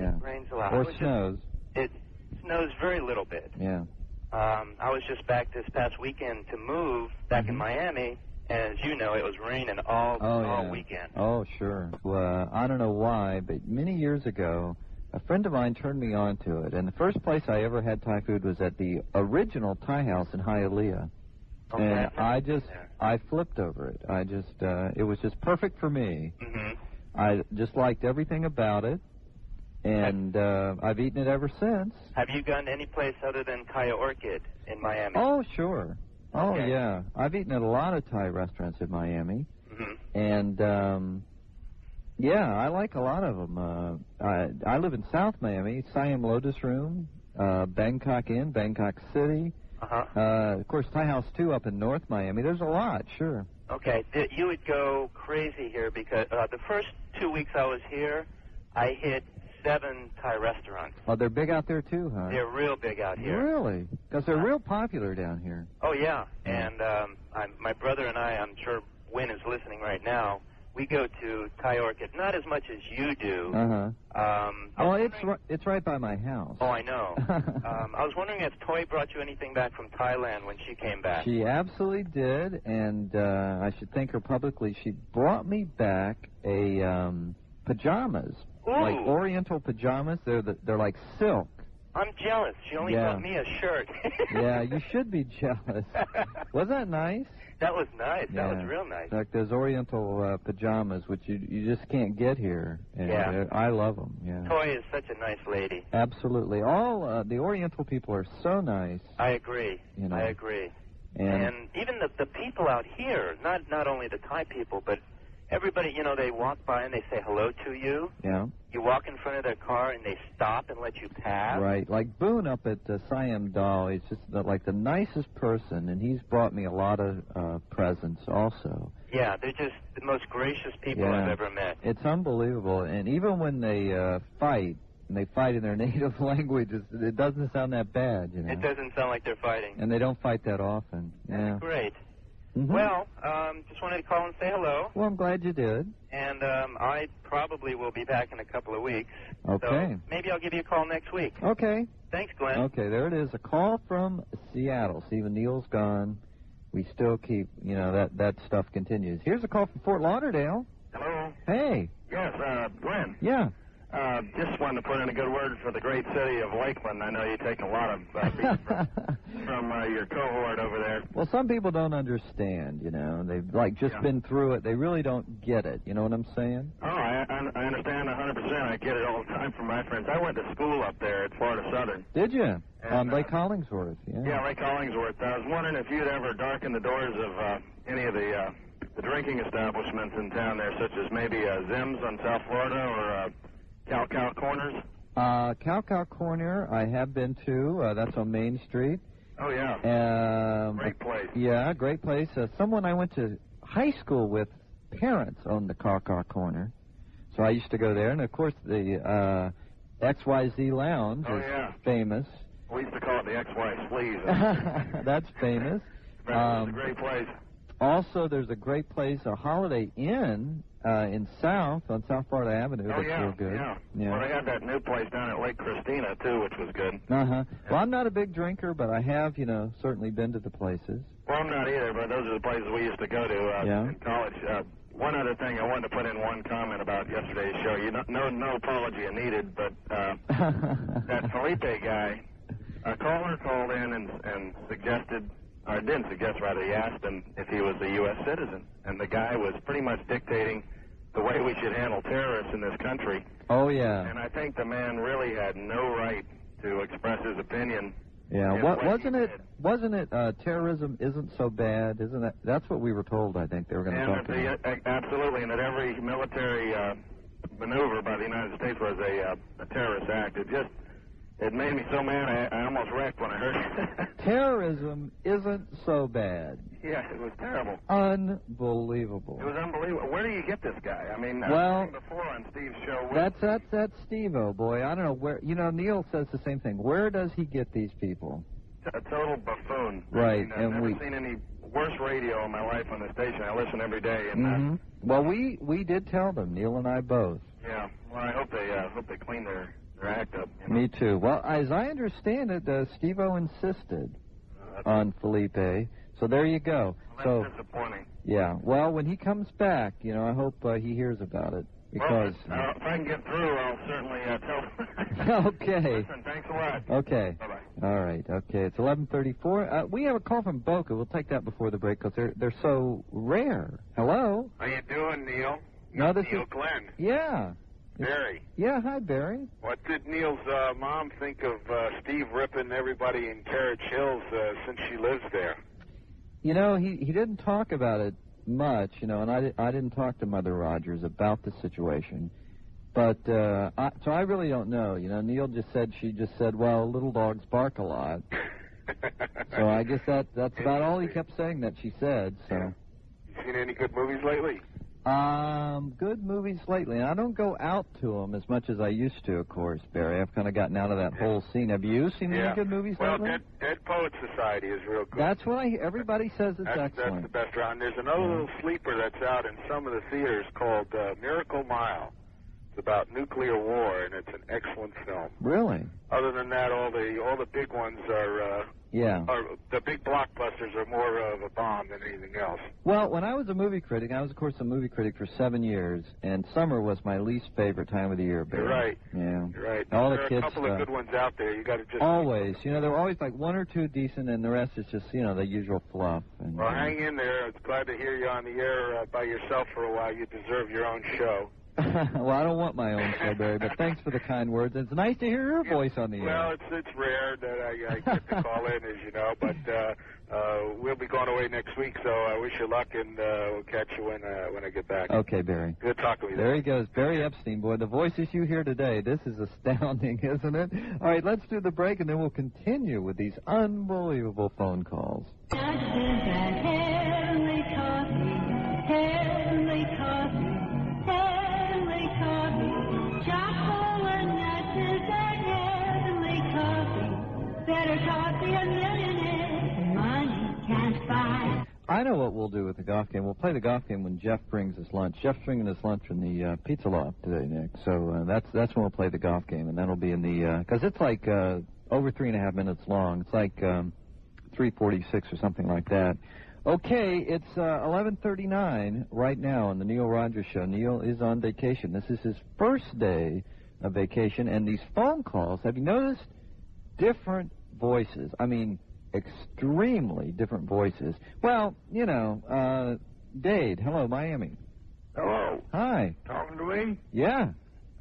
Yeah. It rains a lot. Or snows. It snows very little bit. Yeah. I was just back this past weekend to move back in Miami, and as you know, it was raining all weekend. Oh, sure. Well, I don't know why, but many years ago, a friend of mine turned me on to it, and the first place I ever had Thai food was at the original Thai house in Hialeah. Okay, and I flipped over it. It was just perfect for me. I just liked everything about it, and I've eaten it ever since. Have you gone to any place other than Kaya Orchid in Miami? Oh, sure. Oh, yeah. I've eaten at a lot of Thai restaurants in Miami, and yeah, I like a lot of them. I live in South Miami, Siam Lotus Room, Bangkok Inn, Bangkok City. Of course, Thai House 2 up in North Miami. There's a lot, sure. Okay, you would go crazy here because the first 2 weeks I was here, I hit 7 Thai restaurants. Oh, they're big out there too, huh? They're real big out here. Really? Because they're real popular down here. Oh, yeah. And my brother and I'm sure Win is listening right now, we go to Thai Orchid, not as much as you do. Well, it's right by my house. Oh, I know. I was wondering if Toy brought you anything back from Thailand when she came back. She absolutely did, and I should thank her publicly. She brought me back a pajamas, like Oriental pajamas. They're like silk. I'm jealous. She only brought me a shirt. Yeah, you should be jealous. Wasn't that nice? That was nice. That was real nice. Like those Oriental pajamas, which you just can't get here. And I love them. Yeah. Toy is such a nice lady. Absolutely. All the Oriental people are so nice. I agree. You know. I agree. And even the people out here, not only the Thai people, but everybody, you know, they walk by and they say hello to you. Yeah. You walk in front of their car and they stop and let you pass. Right. Like Boone up at Siam Dal, he's just like the nicest person, and he's brought me a lot of presents also. Yeah, they're just the most gracious people I've ever met. It's unbelievable. And even when they fight, and they fight in their native language, it doesn't sound that bad, you know. It doesn't sound like they're fighting. And they don't fight that often. That's great. Well, just wanted to call and say hello. Well, I'm glad you did. And I probably will be back in a couple of weeks. Okay. So maybe I'll give you a call next week. Okay. Thanks, Glenn. Okay, there it is. A call from Seattle. Stephen Neal's gone. We still keep, you know, that stuff continues. Here's a call from Fort Lauderdale. Hello. Hey. Yes, Glenn. Yeah. Just wanted to put in a good word for the great city of Lakeland. I know you take a lot of beef from your cohort over there. Well, some people don't understand, you know. They've, like, just been through it. They really don't get it. You know what I'm saying? Oh, I understand 100%. I get it all the time from my friends. I went to school up there at Florida Southern. Did you? And, on Lake Hollingsworth, Yeah, Lake Hollingsworth. I was wondering if you'd ever darken the doors of any of the drinking establishments in town there, such as maybe Zim's on South Florida or Cow Corners. Cow Corner, I have been to. That's on Main Street. Oh, yeah. Great place. Yeah, great place. Someone I went to high school with, parents owned the Cow Corner. So I used to go there. And, of course, the XYZ Lounge is famous. We used to call it the XY Sleeves. That's famous. It's a great place. Also, there's a great place, a Holiday Inn in South, on South Florida Avenue. Oh, that's real good. Yeah. Well, they had that new place down at Lake Christina, too, which was good. Well, I'm not a big drinker, but I have, you know, certainly been to the places. Well, I'm not either, but those are the places we used to go to in college. One other thing I wanted to put in one comment about yesterday's show. No apology needed, but that Felipe guy, a caller called in and suggested, or didn't suggest, rather, he asked him if he was a U.S. citizen. And the guy was pretty much dictating the way we should handle terrorists in this country. Oh, yeah. And I think the man really had no right to express his opinion. Yeah, wasn't it terrorism isn't so bad, isn't it? That's what we were told, I think, they were going to talk about. Absolutely, and that every military maneuver by the United States was a terrorist act. It made me so mad, I almost wrecked when I heard it. Terrorism isn't so bad. Yeah, it was terrible. Unbelievable. It was unbelievable. Where do you get this guy? I mean, well, before on Steve's show. That's Steve-O, boy. I don't know where. You know, Neil says the same thing. Where does he get these people? A total buffoon. Right, I've never seen any worse radio in my life on the station. I listen every day. And well, we did tell them, Neil and I both. Yeah. Well, I hope they clean their act up. You know? Me too. Well, as I understand it, Steve-O insisted on Felipe. So there you go. Well, that's disappointing. Yeah. Well, when he comes back, you know, I hope he hears about it. Because well, if I can get through, I'll certainly tell. Okay. Listen, thanks a lot. Okay. Bye-bye. All right. Okay. It's 11:34. We have a call from Boca. We'll take that before the break because they're so rare. Hello. How you doing, Neil? No, this Neil is Glenn. Yeah. Barry. Yeah. Hi, Barry. What did Neil's mom think of Steve ripping everybody in Carriage Hills since she lives there? You know, he didn't talk about it much, you know, and I didn't talk to Mother Rogers about the situation. But, so I really don't know. You know, Neil she just said, well, little dogs bark a lot. So I guess that's about all he kept saying that she said, so. Yeah. You seen any good movies lately? Good movies lately. And I don't go out to them as much as I used to, of course, Barry. I've kind of gotten out of that whole scene. Have you seen any good movies lately? Well, Dead Poets Society is real good. That's what everybody says it's excellent. That's the best round. There's another little sleeper that's out in some of the theaters called Miracle Mile. It's about nuclear war, and it's an excellent film. Really? Other than that, all the big ones are the big blockbusters are more of a bomb than anything else. Well, when I was a movie critic, I was, of course, a movie critic for 7 years, and summer was my least favorite time of the year, Barry. You're right. Yeah. You're right. All there the are kids a couple of good ones out there. You got to just always. You know, there were always like one or two decent, and the rest is just, you know, the usual fluff. And, well, hang in there. It's glad to hear you on the air by yourself for a while. You deserve your own show. Well, I don't want my own show, Barry, but thanks for the kind words. It's nice to hear your voice on the air. Well, it's rare that I get to call in, as you know, but we'll be going away next week, so I wish you luck, and we'll catch you when I get back. Okay, Barry. Good talking with you. There he goes, Barry Epstein. Boy, the voices you hear today, this is astounding, isn't it? All right, let's do the break, and then we'll continue with these unbelievable phone calls. I know what we'll do with the golf game. We'll play the golf game when Jeff brings his lunch. Jeff's bringing his lunch from the pizza loft today, Nick. So that's when we'll play the golf game, and that'll be in the because it's like over 3.5 minutes long. It's like 3:46 or something like that. Okay, it's 11:39 right now on the Neil Rogers Show. Neil is on vacation. This is his first day of vacation, and these phone calls. Have you noticed different voices? I mean, extremely different voices. Well, you know, Dade, hello, Miami. Hello. Hi. Talking to me? Yeah.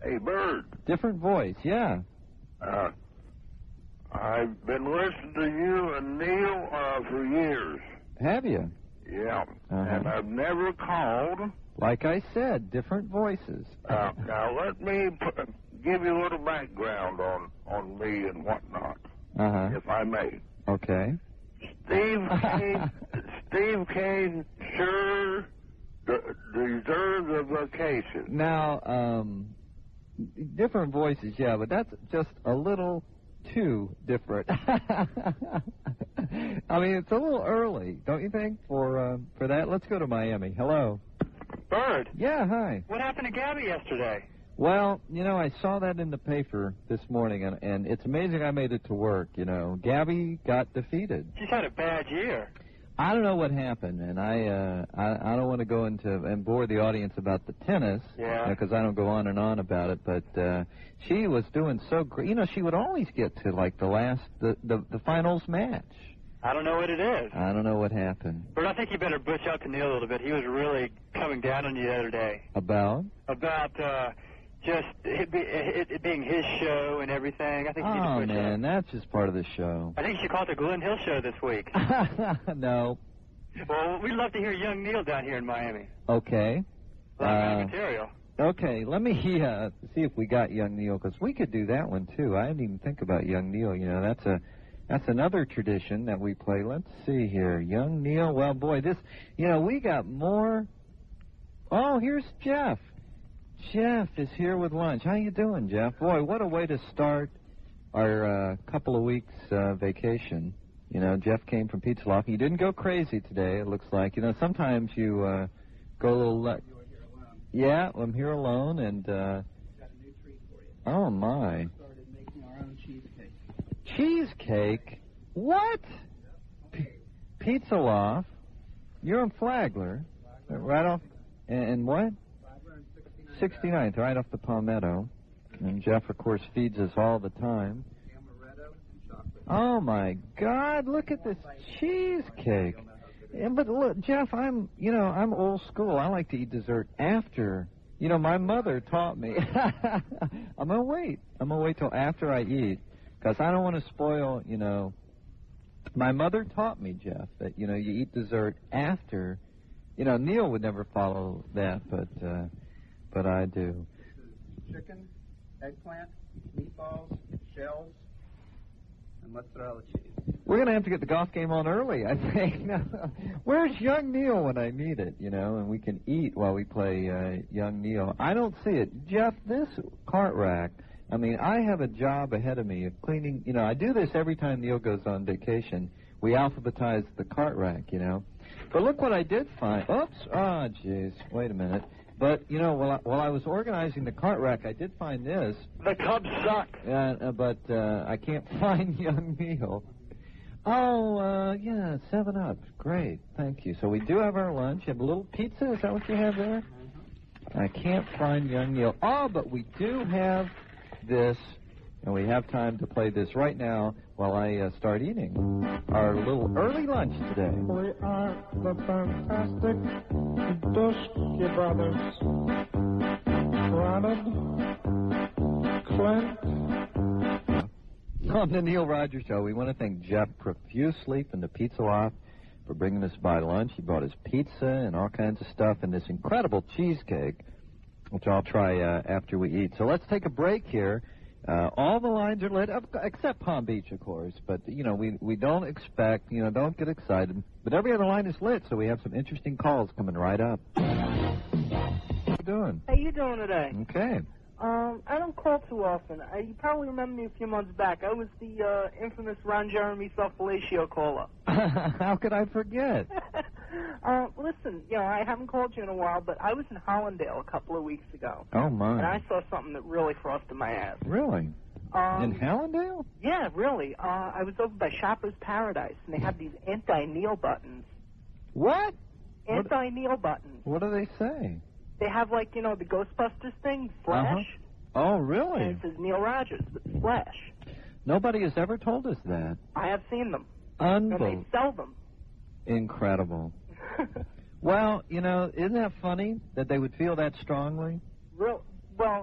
Hey, Bird. Different voice, yeah. I've been listening to you and Neil for years. Have you? Yeah. And I've never called. Like I said, different voices. Now let me give you a little background on me and whatnot, if I may. Okay. Steve Kane sure deserves a vacation. Now, different voices, yeah, but that's just a little too different. I mean, it's a little early, don't you think, for that? Let's go to Miami. Hello. Bird. Yeah, hi. What happened to Gabby yesterday? Well, you know, I saw that in the paper this morning, and it's amazing I made it to work, you know. Gabby got defeated. She's had a bad year. I don't know what happened, and I don't want to go into and bore the audience about the tennis, because I don't go on and on about it, but she was doing so great. You know, she would always get to, like, the finals match. I don't know what it is. I don't know what happened. But I think you better butch out to Neil a little bit. He was really coming down on you the other day. About? About just it being his show and everything. I think you need to butch man, that's just part of the show. I think you should call it the Glen Hill Show this week. No. Well, we'd love to hear young Neil down here in Miami. Okay. A lot of material. Okay, let me see if we got young Neil, because we could do that one, too. I didn't even think about young Neil. You know, that's another tradition that we play. Let's see here. Young Neil. Well, boy, we got more. Oh, here's Jeff. Jeff is here with lunch. How you doing, Jeff? Boy, what a way to start our couple of weeks vacation. You know, Jeff came from Pizza Loft. You didn't go crazy today, it looks like. You know, sometimes you go a little... Yeah, I'm here alone, and Oh, my. Started making our own cheesecake. Cheesecake? What? Pizza Loft? You're in Flagler. Right off, and what? 69th, right off the Palmetto. And Jeff, of course, feeds us all the time. Oh, my God, look at this cheesecake. Yeah, but look, Jeff, I'm old school. I like to eat dessert after. You know, my mother taught me. I'm going to wait. I'm going to wait till after I eat, because I don't want to spoil, you know. My mother taught me, Jeff, that, you know, you eat dessert after. You know, Neil would never follow that, but I do. Chicken, eggplant, meatballs, shells, and mozzarella cheese. We're going to have to get the golf game on early, I think. Where's young Neil when I need it, you know, and we can eat while we play young Neil. I don't see it. Jeff, this cart rack, I mean, I have a job ahead of me of cleaning. You know, I do this every time Neil goes on vacation. We alphabetize the cart rack, you know. But look what I did find. Oops. Oh, jeez. Wait a minute. But, you know, while I was organizing the cart rack, I did find this. The Cubs suck. But I can't find young Neil. Oh, yeah, 7-Up. Great. Thank you. So we do have our lunch. You have a little pizza? Is that what you have there? I can't find young Neil. Oh, but we do have this, and we have time to play this right now while I start eating our little early lunch today. We are the fantastic Dusky Brothers. Ronald, Clint. On the Neil Rogers Show, we want to thank Jeff profusely from the Pizza Loft for bringing us by lunch. He brought us pizza and all kinds of stuff and this incredible cheesecake, which I'll try after we eat. So let's take a break here. All the lines are lit, except Palm Beach, of course. But, you know, we don't expect, you know, don't get excited. But every other line is lit, so we have some interesting calls coming right up. How you doing? How you doing today? Okay. I don't call too often. You probably remember me a few months back. I was the infamous Ron Jeremy self-fellatio caller. How could I forget? Listen, you know, I haven't called you in a while, but I was in Hollandale a couple of weeks ago. Oh, my. And I saw something that really frosted my ass. Really? In Hollandale? Yeah, really. I was over by Shopper's Paradise, and they have these anti-Neil buttons. What? Anti-Neil buttons. What do they say? They have, like, you know, the Ghostbusters thing, Flash. Oh, really? And it says Neil Rogers, but Flash. Nobody has ever told us that. I have seen them. Unbelievable. And they sell them. Incredible. Well, you know, isn't that funny that they would feel that strongly? Well,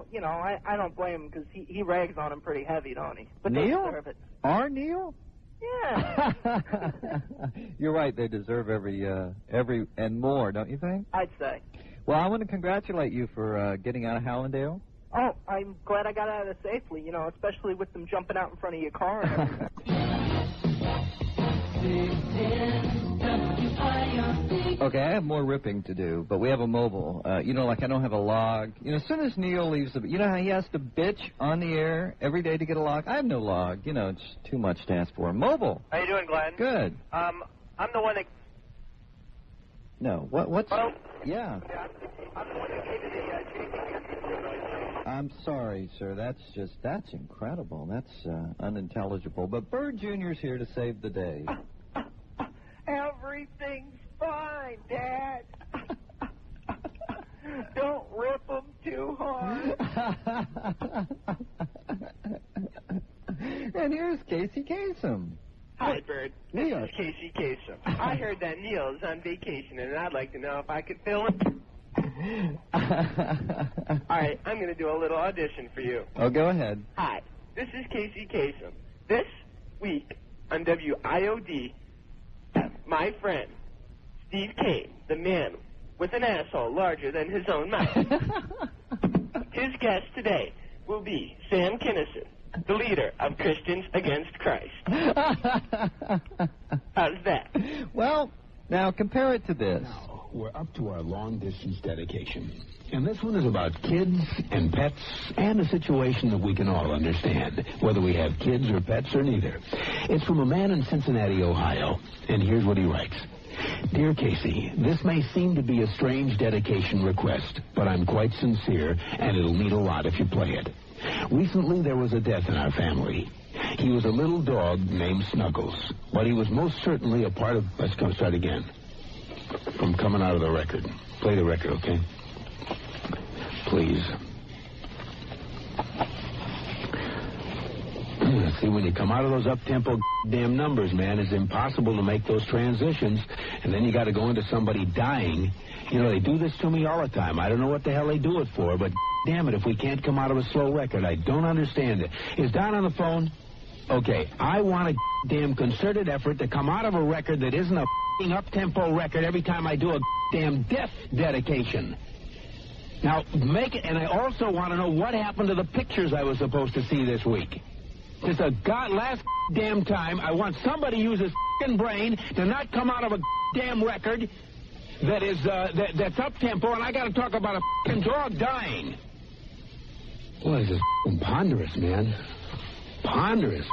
you know, I don't blame him because he rags on him pretty heavy, don't he? But Neil? they deserve it. Our Neil? Yeah. You're right. They deserve every and more, don't you think? I'd say. Well, I want to congratulate you for getting out of Hallandale. Oh, I'm glad I got out of there safely, you know, especially with them jumping out in front of your car and everything. Okay, I have more ripping to do, but we have a mobile. You know, like I don't have a log. You know, as soon as Neil leaves you know how he has to bitch on the air every day to get a log? I have no log. You know, it's too much to ask for. Mobile. How you doing, Glenn? Good. I'm the one that... No, what's... Hello? Yeah. I'm the one that gave you the chasing. I'm sorry, sir. That's incredible. That's unintelligible. But Bird Jr.'s here to save the day. Everything's fine, Dad. Don't rip them too hard. And here's Casey Kasem. Hi, Bird. This Neil. is Casey Kasem. I heard that Neil is on vacation, and I'd like to know if I could fill him. All right, I'm going to do a little audition for you. Oh, go ahead. Hi, this is Casey Kasem. This week on WIOD, my friend, Steve Kane, the man with an asshole larger than his own mouth. His guest today will be Sam Kinison, the leader of Christians Against Christ. How's that? Well, now compare it to this. Now, we're up to our long-distance dedication. And this one is about kids and pets and a situation that we can all understand, whether we have kids or pets or neither. It's from a man in Cincinnati, Ohio. And here's what he writes. Dear Casey, this may seem to be a strange dedication request, but I'm quite sincere, and it'll mean a lot if you play it. Recently, there was a death in our family. He was a little dog named Snuggles, but he was most certainly a part of... Let's start again. From coming out of the record. Play the record, okay? Please. See, when you come out of those up-tempo damn numbers, man, it's impossible to make those transitions, and then you got to go into somebody dying. You know, they do this to me all the time. I don't know what the hell they do it for, but damn it, if we can't come out of a slow record, I don't understand it. Is Don on the phone? Okay, I want a damn concerted effort to come out of a record that isn't a up-tempo record every time I do a damn death dedication. Now, make it, and I also want to know what happened to the pictures I was supposed to see this week. Just last damn time, I want somebody to use his brain to not come out of a damn record that is, that's up-tempo, and I got to talk about a dog dying. Boy, this is ponderous, man. Ponderous.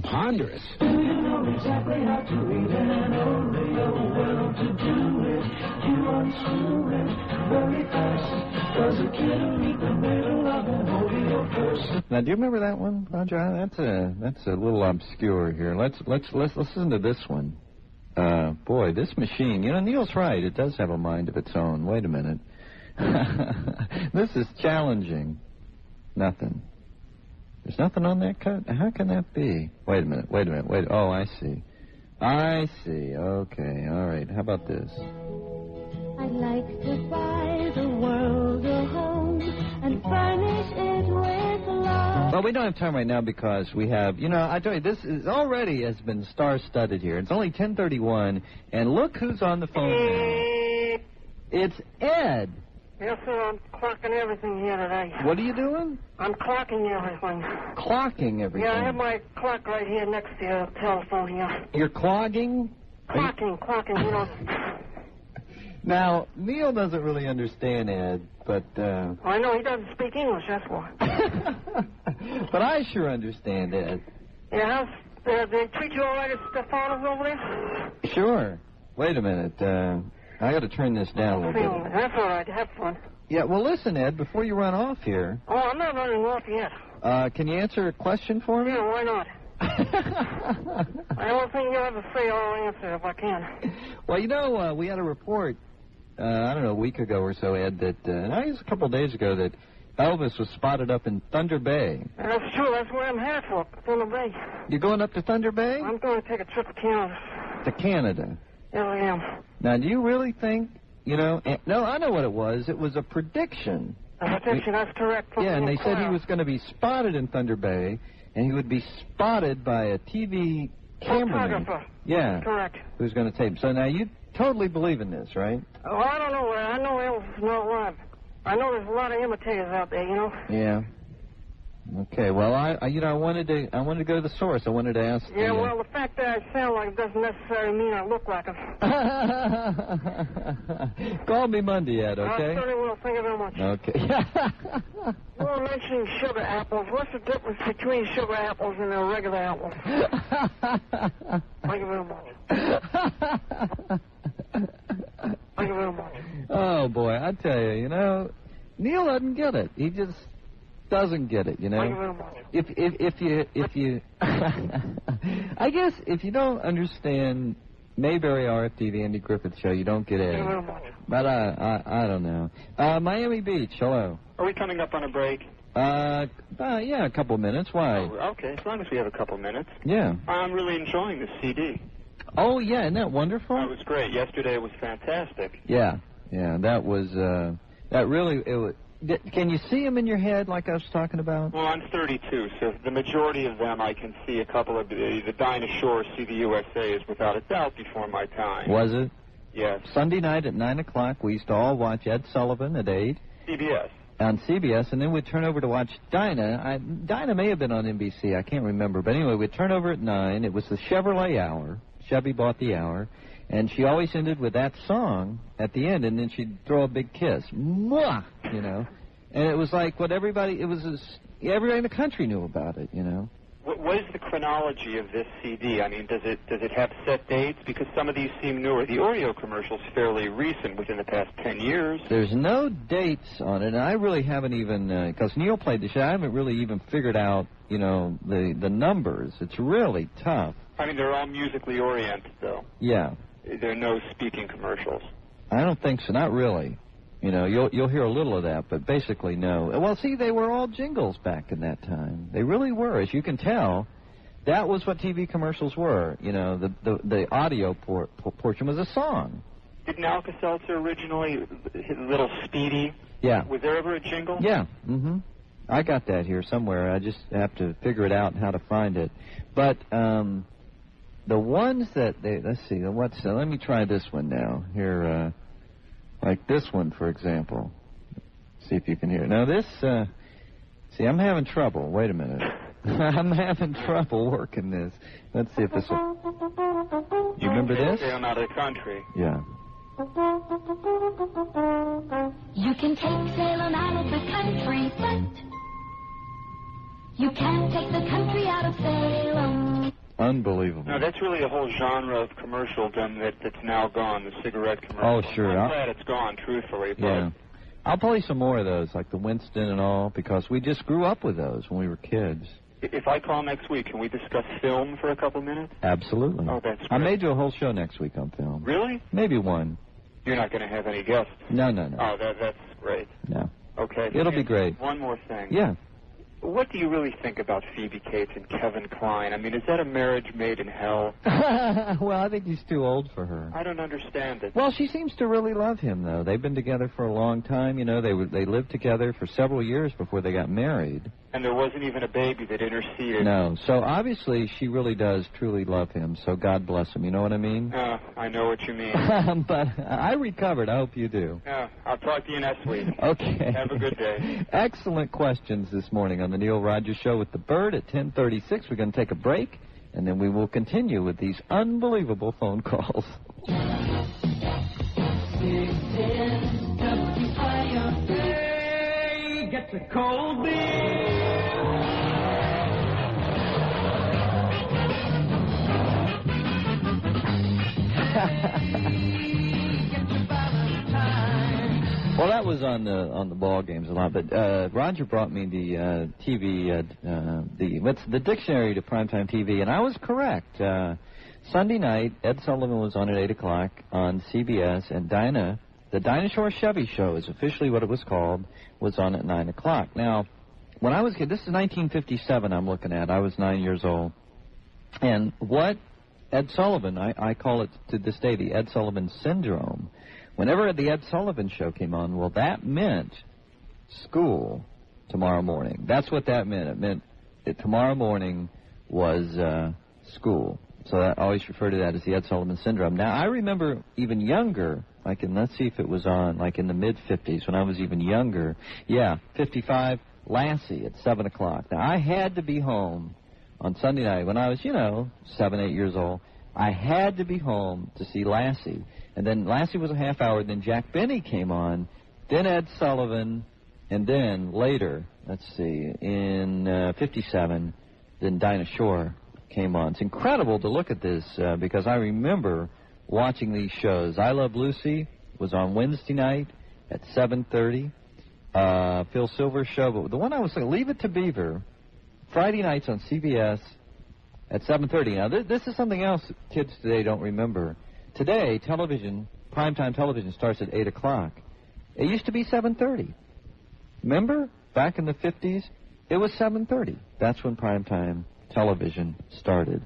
Ponderous. Do you know exactly how to read it and only know well to do it? You unscrew it very fast. Does a kid who meet the middle of an audio person? Now, do you remember that one, Roger? That's a little obscure here. Let's listen to this one. Boy, this machine. You know, Neil's right. It does have a mind of its own. Wait a minute. This is challenging. Nothing. There's nothing on that cut? How can that be? Wait a minute. Oh, I see. Okay, all right. How about this? I'd like to buy the world a home and furnish it with love. Well, we don't have time right now because we have, I tell you, this is already has been star-studded here. It's only 10:31, and look who's on the phone now. It's Ed. Yes, sir, I'm clocking everything here today. What are you doing? I'm clocking everything. Clocking everything? Yeah, I have my clock right here next to your telephone here. You're clogging? Clocking. Now, Neil doesn't really understand, Ed, but... I know, he doesn't speak English, that's why. But I sure understand, Ed. Yeah, they treat you all right at Stefano's over there? Sure. Wait a minute, I got to turn this down a little bit. That's all right. Have fun. Yeah, well, listen, Ed, before you run off here... Oh, I'm not running off yet. Can you answer a question for me? Yeah, why not? I don't think you'll ever say I'll answer if I can. Well, we had a report, I don't know, a week ago or so, Ed, that, I guess a couple of days ago, that Elvis was spotted up in Thunder Bay. That's true. That's where I'm headed for, Thunder Bay. You're going up to Thunder Bay? I'm going to take a trip to Canada. To Canada? Yes, I am. Now, do you really think, no, I know what it was. It was a prediction. A prediction, that's correct. Yeah, and they said he was going to be spotted in Thunder Bay, and he would be spotted by a TV cameraman. Photographer. Yeah. Correct. Who's going to tape him. So now you totally believe in this, right? Oh, I don't know. I know Elvis is not alive. I know there's a lot of imitators out there, Yeah. Okay, well, I wanted to go to the source. I wanted to ask. Yeah, well, the fact that I sound like it doesn't necessarily mean I look like him. Call me Monday, Ed, okay? I certainly will. Thank you very much. Okay. You were mentioning sugar apples. What's the difference between sugar apples and a regular apple? Thank you very much. Thank you very much. Oh, boy, I tell you, Neil doesn't get it. He just... doesn't get it, Thank you very much. If you I guess if you don't understand Mayberry RFD, the Andy Griffith Show, you don't get it. Thank you very much. But I don't know. Miami Beach, hello. Are we coming up on a break? Yeah, a couple minutes. Why? Oh, okay, as long as we have a couple minutes. Yeah. I'm really enjoying this CD. Oh, yeah, isn't that wonderful? It was great. Yesterday was fantastic. Yeah, that was, that really, it was... Can you see them in your head like I was talking about? Well, I'm 32, so the majority of them I can see. A couple of the Dinah Shore Chevy USA is without a doubt before my time. Was it? Yes. Sunday night at 9 o'clock, we used to all watch Ed Sullivan at 8. CBS. On CBS, and then we'd turn over to watch Dinah. Dinah may have been on NBC, I can't remember. But anyway, we'd turn over at 9. It was the Chevrolet Hour. Chevy bought the hour. And she always ended with that song at the end, and then she'd throw a big kiss. Mwah! And it was like what everybody in the country knew about it, what is the chronology of this CD? I mean, does it have set dates? Because some of these seem newer. The Oreo commercial's fairly recent, within the past 10 years. There's no dates on it, and I really haven't even, because Neil played the show, I haven't really even figured out, you know, the numbers. It's really tough. I mean, they're all musically oriented, though. Yeah. There are no speaking commercials. I don't think so. Not really. You know, you'll hear a little of that, but basically no. Well, see, they were all jingles back in that time. They really were. As you can tell, that was what TV commercials were. You know, the audio portion was a song. Didn't Alka-Seltzer originally, Little Speedy? Yeah. Was there ever a jingle? Yeah. Mm-hmm. I got that here somewhere. I just have to figure it out and how to find it. But the ones that let's see. Let me try this one now. Here. Like this one, for example. See if you can hear it. Now, this, see, I'm having trouble. Wait a minute. I'm having trouble working this. Let's see if this will... You remember this? I'm out of the country. Yeah. You can take Salem out of the country, but you can't take the country out of Salem. Unbelievable. No, that's really a whole genre of commercialdom that's now gone, the cigarette commercial. Oh, sure. I'm glad it's gone, truthfully. But yeah. I'll play some more of those, like the Winston and all, because we just grew up with those when we were kids. If I call next week, can we discuss film for a couple minutes? Absolutely. Oh, that's great. I may do a whole show next week on film. Really? Maybe one. You're not going to have any guests? No. Oh, that's great. No. Okay. It'll be great. One more thing. Yeah. What do you really think about Phoebe Cates and Kevin Kline? I mean, is that a marriage made in hell? Well, I think he's too old for her. I don't understand it. Well, she seems to really love him, though. They've been together for a long time. You know, they lived together for several years before they got married. And there wasn't even a baby that interceded. No. So, obviously, she really does truly love him, so God bless him. You know what I mean? I know what you mean. But I recovered. I hope you do. I'll talk to you next week. Okay. Have a good day. Excellent questions this morning on the Neil Rogers Show with the Bird at 10:36. We're going to take a break, and then we will continue with these unbelievable phone calls. Hey, get the cold beer. Well, that was on the ball games a lot, but Roger brought me the TV, the dictionary to primetime TV, and I was correct. Sunday night, Ed Sullivan was on at 8 o'clock on CBS, and the Dinah Shore Chevy Show is officially what it was called, was on at 9 o'clock. Now, when I was a kid, this is 1957 I'm looking at. I was 9 years old. And what Ed Sullivan, I call it to this day the Ed Sullivan Syndrome. Whenever the Ed Sullivan Show came on, well, that meant school tomorrow morning. That's what that meant. It meant that tomorrow morning was school. So I always refer to that as the Ed Sullivan Syndrome. Now, I remember even younger, let's see if it was on, like in the mid-50s, when I was even younger. Yeah, 55, Lassie at 7 o'clock. Now, I had to be home on Sunday night when I was, 7, 8 years old. I had to be home to see Lassie. And then Lassie was a half hour, then Jack Benny came on, then Ed Sullivan, and then later, let's see, in 57, then Dinah Shore came on. It's incredible to look at this because I remember watching these shows. I Love Lucy was on Wednesday night at 7:30. Phil Silver's show, but the one I was saying, Leave It to Beaver, Friday nights on CBS at 7:30. Now, this is something else kids today don't remember. Today, television, primetime television, starts at 8 o'clock. It used to be 7:30. Remember? Back in the 50s, it was 7:30. That's when primetime television started.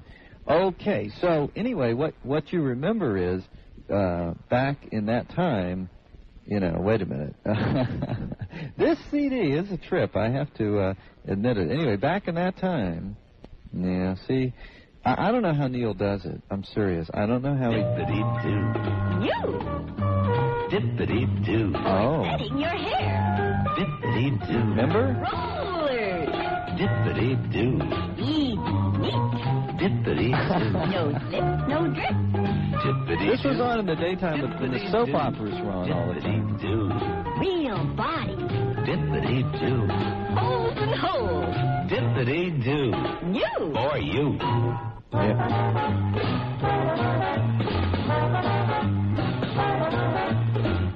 Okay, so anyway, what you remember is back in that time, wait a minute. This CD is a trip, I have to admit it. Anyway, back in that time, yeah, see, I don't know how Neil does it. I'm serious. I don't know how he... Dippity-doo. You. Dippity-doo. Oh. Setting your hair. Dippity-doo. Remember? Rollers. Dippity-doo. Speed. Neat. Dippity-doo. No slip, no drip. Dippity-doo. This was on in the daytime when the soap operas were on all the time. Dippity-doo. Real body. Dippity-doo. Old and hold. Dippity-doo. You. Or you.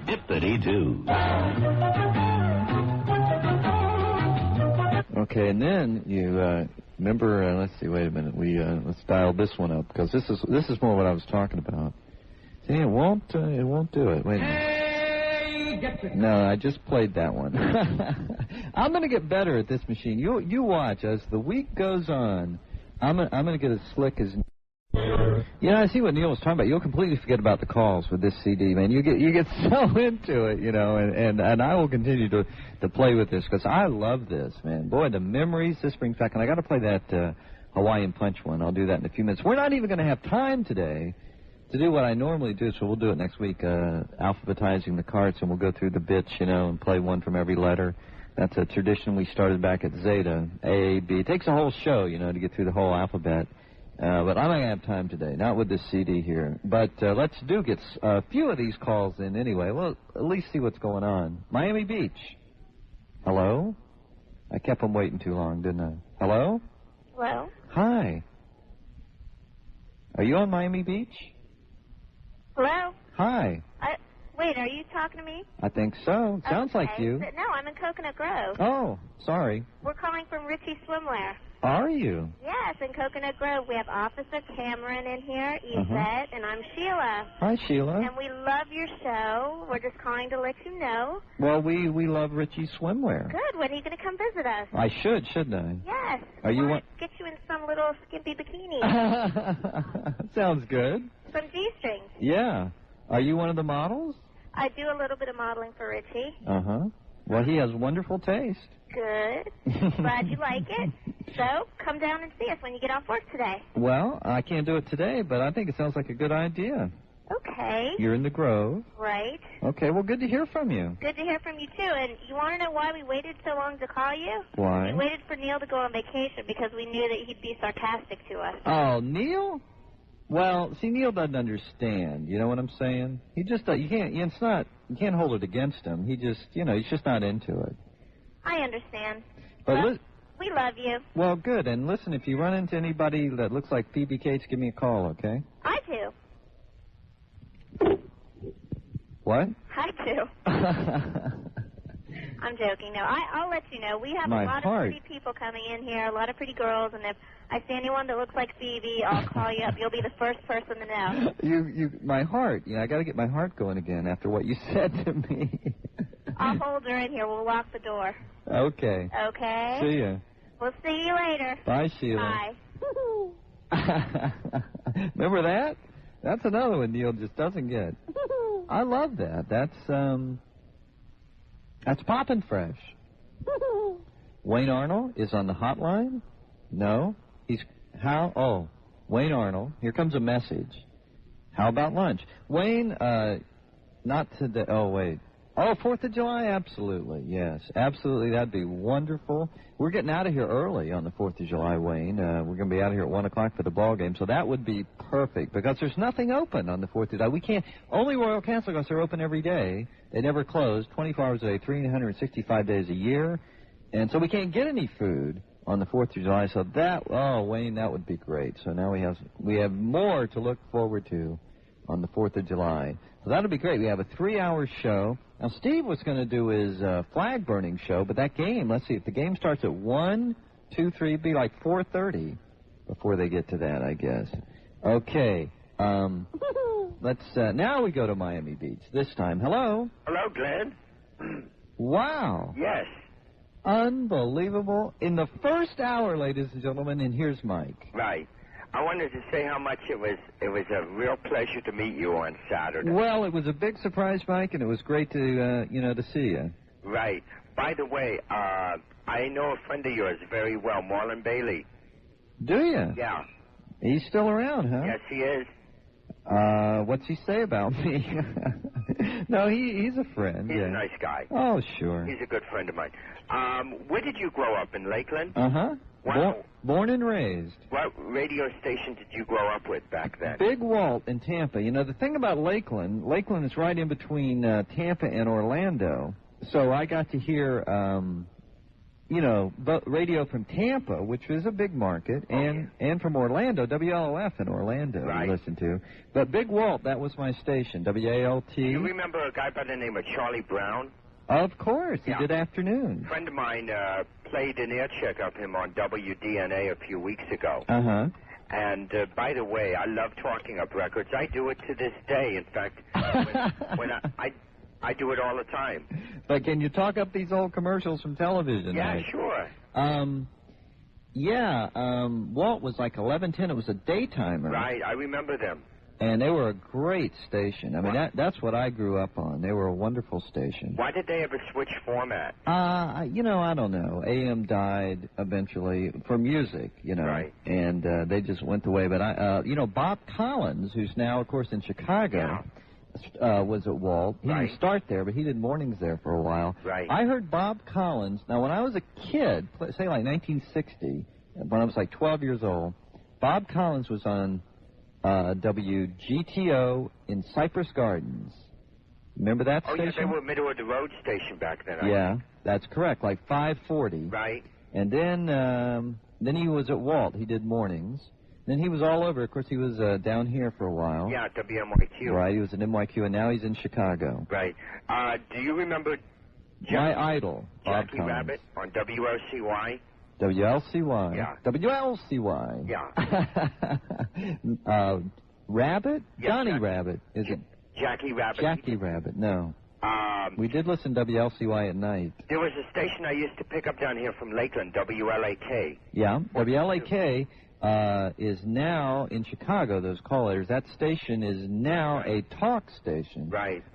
Dippity-doo. Okay, and then you remember. Let's see. Wait a minute. Let's dial this one up because this is more what I was talking about. See, it won't do it. Wait a minute. No, I just played that one. I'm going to get better at this machine. You watch as the week goes on. I'm going to get as slick as. Yeah, I see what Neil was talking about. You'll completely forget about the calls with this CD, man. You get so into it, and I will continue to play with this because I love this, man. Boy, the memories this brings back. And I got to play that Hawaiian Punch one. I'll do that in a few minutes. We're not even going to have time today to do what I normally do, so we'll do it next week, alphabetizing the cards, and we'll go through the bits, and play one from every letter. That's a tradition we started back at Zeta, A, B. It takes a whole show, to get through the whole alphabet. But I'm not going to have time today, not with this CD here. But let's get a few of these calls in anyway. We'll at least see what's going on. Miami Beach. Hello? I kept them waiting too long, didn't I? Hello? Hello? Hi. Are you on Miami Beach? Hello? Hi. Wait, are you talking to me? I think so. Sounds like you. No, I'm in Coconut Grove. Oh, sorry. We're calling from Richie Swimwear. Are you? Yes, in Coconut Grove. We have Officer Cameron in here, Yvette, and I'm Sheila. Hi, Sheila. And we love your show. We're just calling to let you know. Well, we love Richie Swimwear. Good. When are you going to come visit us? I shouldn't I? Yes. Are you want get you in some little skimpy bikini. Sounds good. Some G-strings. Yeah. Are you one of the models? I do a little bit of modeling for Richie. Uh-huh. Well, he has wonderful taste. Good. Glad you like it. So, come down and see us when you get off work today. Well, I can't do it today, but I think it sounds like a good idea. Okay. You're in the Grove. Right. Okay, well, good to hear from you. Good to hear from you, too. And you want to know why we waited so long to call you? Why? We waited for Neil to go on vacation because we knew that he'd be sarcastic to us. Oh, Neil? Well, see, Neil doesn't understand. You know what I'm saying? He just you can't hold it against him. He just, he's just not into it. I understand. But we love you. Well, good. And listen, if you run into anybody that looks like Phoebe Cates, give me a call, okay? I do. What? I do. I'm joking. No, I'll let you know. We have a lot of pretty people coming in here, a lot of pretty girls, and if I see anyone that looks like Phoebe, I'll call you up. You'll be the first person to know. My heart. I got to get my heart going again after what you said to me. I'll hold her in here. We'll lock the door. Okay. Okay. See ya. We'll see you later. Bye, Sheila. Bye. Remember that? That's another one Neil just doesn't get. I love that. That's poppin' fresh. Wayne Arnold is on the hotline? No? Wayne Arnold. Here comes a message. How about lunch? Wayne, not today. Oh, wait. Oh, 4th of July? Absolutely, yes. Absolutely, that'd be wonderful. We're getting out of here early on the 4th of July, Wayne. We're going to be out of here at 1 o'clock for the ball game, so that would be perfect because there's nothing open on the 4th of July. We can't. Only Royal Castle Gusts are open every day. They never close, 24 hours a day, 365 days a year. And so we can't get any food on the 4th of July. So Wayne, that would be great. So now we have more to look forward to on the 4th of July. So that'll be great. We have a 3-hour show. Now, Steve was going to do his flag-burning show, but that game, let's see, if the game starts at 1, 2, 3, it'd be like 4:30 before they get to that, I guess. Okay. Now we go to Miami Beach this time. Hello? Hello, Glenn. Wow. Yes. Unbelievable. In the first hour, ladies and gentlemen, and here's Mike. Right. I wanted to say how much it was a real pleasure to meet you on Saturday. Well, it was a big surprise, Mike, and it was great to, to see you. Right. By the way, I know a friend of yours very well, Marlon Bailey. Do you? Yeah. He's still around, huh? Yes, he is. What's he say about me? No, he's a friend. He's a nice guy. Oh, sure. He's a good friend of mine. Where did you grow up, in Lakeland? Uh-huh. Born and raised. What radio station did you grow up with back then? Big WALT in Tampa. The thing about Lakeland is right in between Tampa and Orlando. So I got to hear you know, radio from Tampa, which is a big market, and from Orlando, WLOF in Orlando, we listened to. But Big Walt, that was my station, WALT. Do you remember a guy by the name of Charlie Brown? Of course, he did afternoon. A friend of mine played an air check of him on WDNA a few weeks ago. Uh-huh. And by the way, I love talking up records. I do it to this day. In fact, when I do it all the time. But can you talk up these old commercials from television? Yeah, sure. Walt was like 1110. It was a daytimer. Right, I remember them. And they were a great station. I mean, that's what I grew up on. They were a wonderful station. Why did they ever switch format? You know, I don't know. AM died eventually for music, you know. Right. And they just went away. But, you know, Bob Collins, who's now, of course, in Chicago, was at WALT. He didn't start there, but he did mornings there for a while. Right. I heard Bob Collins. Now, when I was a kid, say like 1960, when I was like 12 years old, Bob Collins was on WGTO in Cypress Gardens. Remember that station? Oh, yeah, they were middle of the road station back then. Yeah, that's correct, like 540. Right. And then he was at WALT. He did mornings. Then he was all over. Of course, he was down here for a while. Yeah, WNYQ. Right, he was at NYQ, and now he's in Chicago. Right. Do you remember my idol, Bob Jackie Collins. Rabbit on WLCY? WLCY. Yeah. WLCY. Yeah. Rabbit? Yes, Johnny Jackie. Rabbit. Is it? Jackie Rabbit. Jackie Rabbit, no. We did listen to WLCY at night. There was a station I used to pick up down here from Lakeland, WLAK. Yeah, WLAK is now in Chicago, those call letters. That station is now a talk station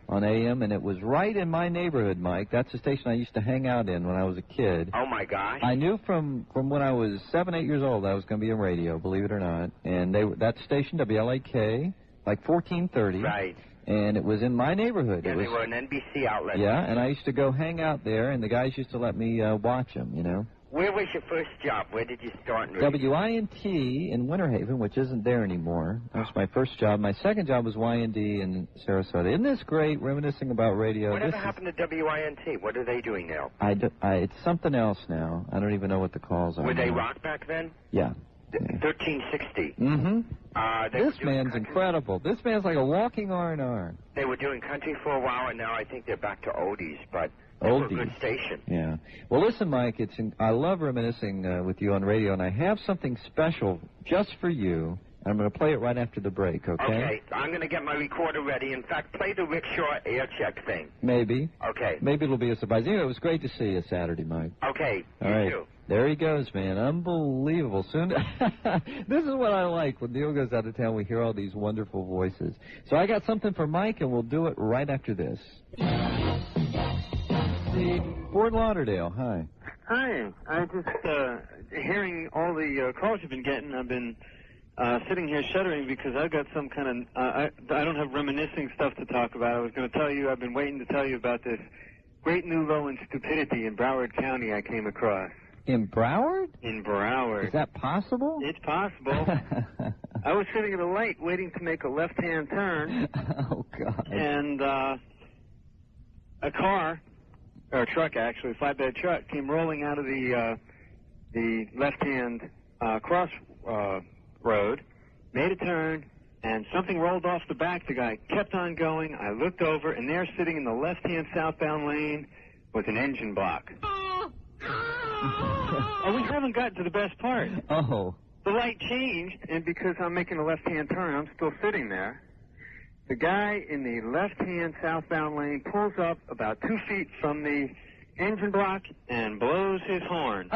on AM, and it was right in my neighborhood, Mike. That's the station I used to hang out in when I was a kid. Oh, my gosh. I knew from when I was 7, 8 years old I was going to be in radio, believe it or not. And that station, WLAK, like 1430. Right. And it was in my neighborhood. Yeah, they were an NBC outlet. Yeah, and I used to go hang out there, and the guys used to let me watch them, you know. Where was your first job? Where did you start in radio? WINT in Winter Haven, which isn't there anymore. That was my first job. My second job was YND in Sarasota. Isn't this great, reminiscing about radio? Whatever happened to WINT? What are they doing now? It's something else now. I don't even know what the calls are. Were they rock back then? Yeah. 1360. Mm-hmm. This man's incredible. This man's like a walking R&R. They were doing country for a while, and now I think they're back to oldies, but they were a good station. Yeah. Well, listen, Mike, I love reminiscing with you on radio, and I have something special just for you. I'm going to play it right after the break, okay? Okay. I'm going to get my recorder ready. In fact, play the Rickshaw air check thing. Maybe. Okay. Maybe it'll be a surprise. Anyway, it was great to see you Saturday, Mike. Okay. All right. Too. There he goes, man. Unbelievable. Soon, this is what I like. When Neil goes out of town, we hear all these wonderful voices. So I got something for Mike, and we'll do it right after this. Fort Lauderdale, hi. Hi. I just, hearing all the calls you've been getting, I've been sitting here shuddering because I've got some kind of, I don't have reminiscing stuff to talk about. I was going to tell you, I've been waiting to tell you about this great new low in stupidity in Broward County I came across. In Broward? In Broward. Is that possible? It's possible. I was sitting at a light waiting to make a left-hand turn. Oh, God. And a car, or a truck actually, a flatbed truck, came rolling out of the left-hand cross road, made a turn, and something rolled off the back. The guy kept on going. I looked over, and there sitting in the left-hand southbound lane was an engine block. Oh, we haven't gotten to the best part. Oh. The light changed, and because I'm making a left-hand turn, I'm still sitting there. The guy in the left-hand southbound lane pulls up about 2 feet from the engine block and blows his horn.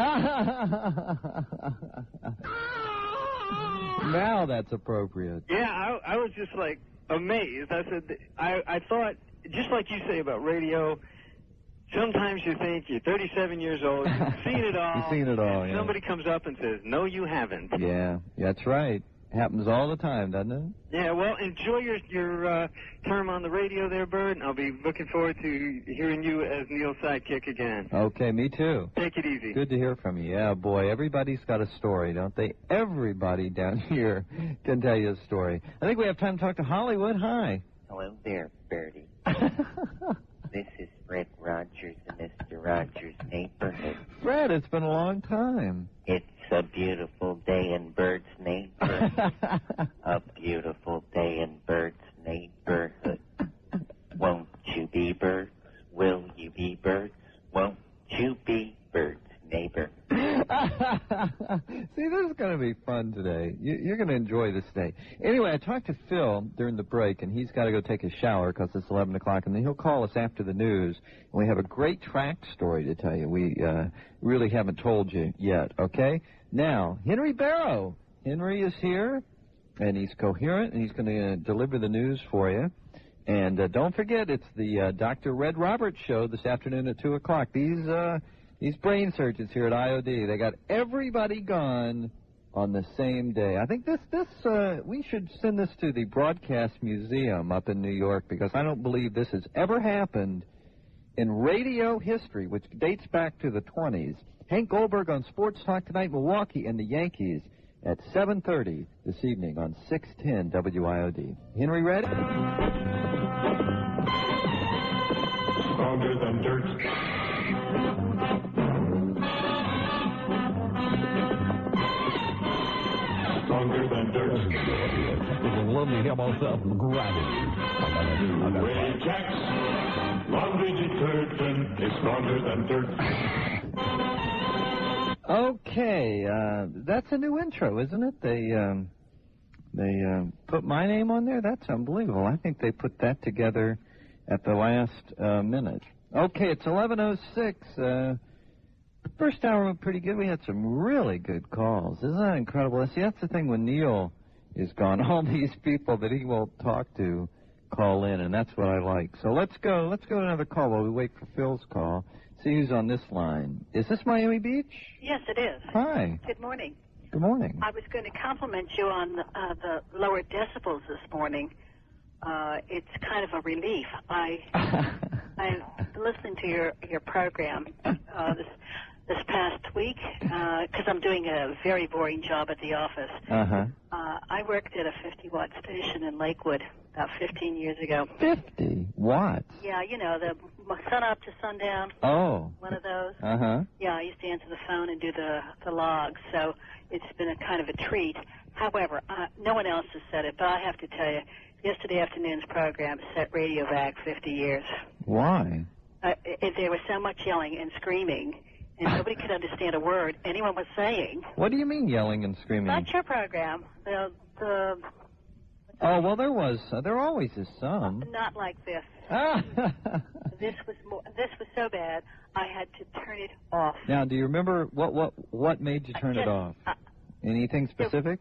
Now that's appropriate. Yeah, I was just like amazed. I said, I thought, just like you say about radio, sometimes you think you're 37 years old, you've seen it all. You've seen it all, yeah. Somebody comes up and says, no, you haven't. Yeah, that's right. Happens all the time, doesn't it? Yeah, well, enjoy your term on the radio there, Bert, and I'll be looking forward to hearing you as Neil's sidekick again. Okay, me too. Take it easy. Good to hear from you. Yeah, boy, everybody's got a story, don't they? Everybody down here can tell you a story. I think we have time to talk to Hollywood. Hi. Hello there, Bertie. This is Fred Rogers in Mr. Rogers' neighborhood. Fred, it's been a long time. It's a beautiful day in Bird's neighborhood. A beautiful day in Bird's neighborhood. Won't you be birds? Will you be birds? Won't you be Bird's neighbor? See, this is going to be fun today. You're going to enjoy this day. Anyway, I talked to Phil during the break, and he's got to go take a shower because it's 11 o'clock, and then he'll call us after the news, and we have a great track story to tell you. We really haven't told you yet, okay? Now, Henry Barrow. Henry is here, and he's coherent, and he's going to deliver the news for you. And don't forget, it's the Dr. Red Roberts show this afternoon at 2 o'clock. These brain surgeons here at IOD, they got everybody gone on the same day. I think we should send this to the Broadcast Museum up in New York, because I don't believe this has ever happened in radio history, which dates back to the 20s. Hank Goldberg on Sports Talk tonight, Milwaukee and the Yankees at 7:30 this evening on 610 WIOD. Henry, ready? Stronger than dirt. Stronger than dirt. It's lovely to hear myself gravity. Ray Jack's laundry detergent is stronger than dirt. Okay, that's a new intro, isn't it? They put my name on there? That's unbelievable. I think they put that together at the last minute. Okay, it's 11:06. The first hour went pretty good. We had some really good calls. Isn't that incredible? See, that's the thing when Neil is gone. All these people that he won't talk to call in, and that's what I like. So let's go to another call while we wait for Phil's call. See who's on this line. Is this Miami Beach? Yes, it is. Hi. Good morning. Good morning. I was going to compliment you on the lower decibels this morning. It's kind of a relief. I've listened to your program this past week because I'm doing a very boring job at the office. I worked at a 50-watt station in Lakewood about 15 years ago. 50 watts? Yeah, you know, the sun up to sundown. Oh. One of those. Uh-huh. Yeah, I used to answer the phone and do the logs, so it's been a kind of a treat. However, no one else has said it, but I have to tell you, yesterday afternoon's program set radio back 50 years. Why? There was so much yelling and screaming, and nobody could understand a word anyone was saying. What do you mean yelling and screaming? Not your program. Oh, well, there always is some. Not like this. This was so bad, I had to turn it off. Now, do you remember what made you turn it off? Anything specific?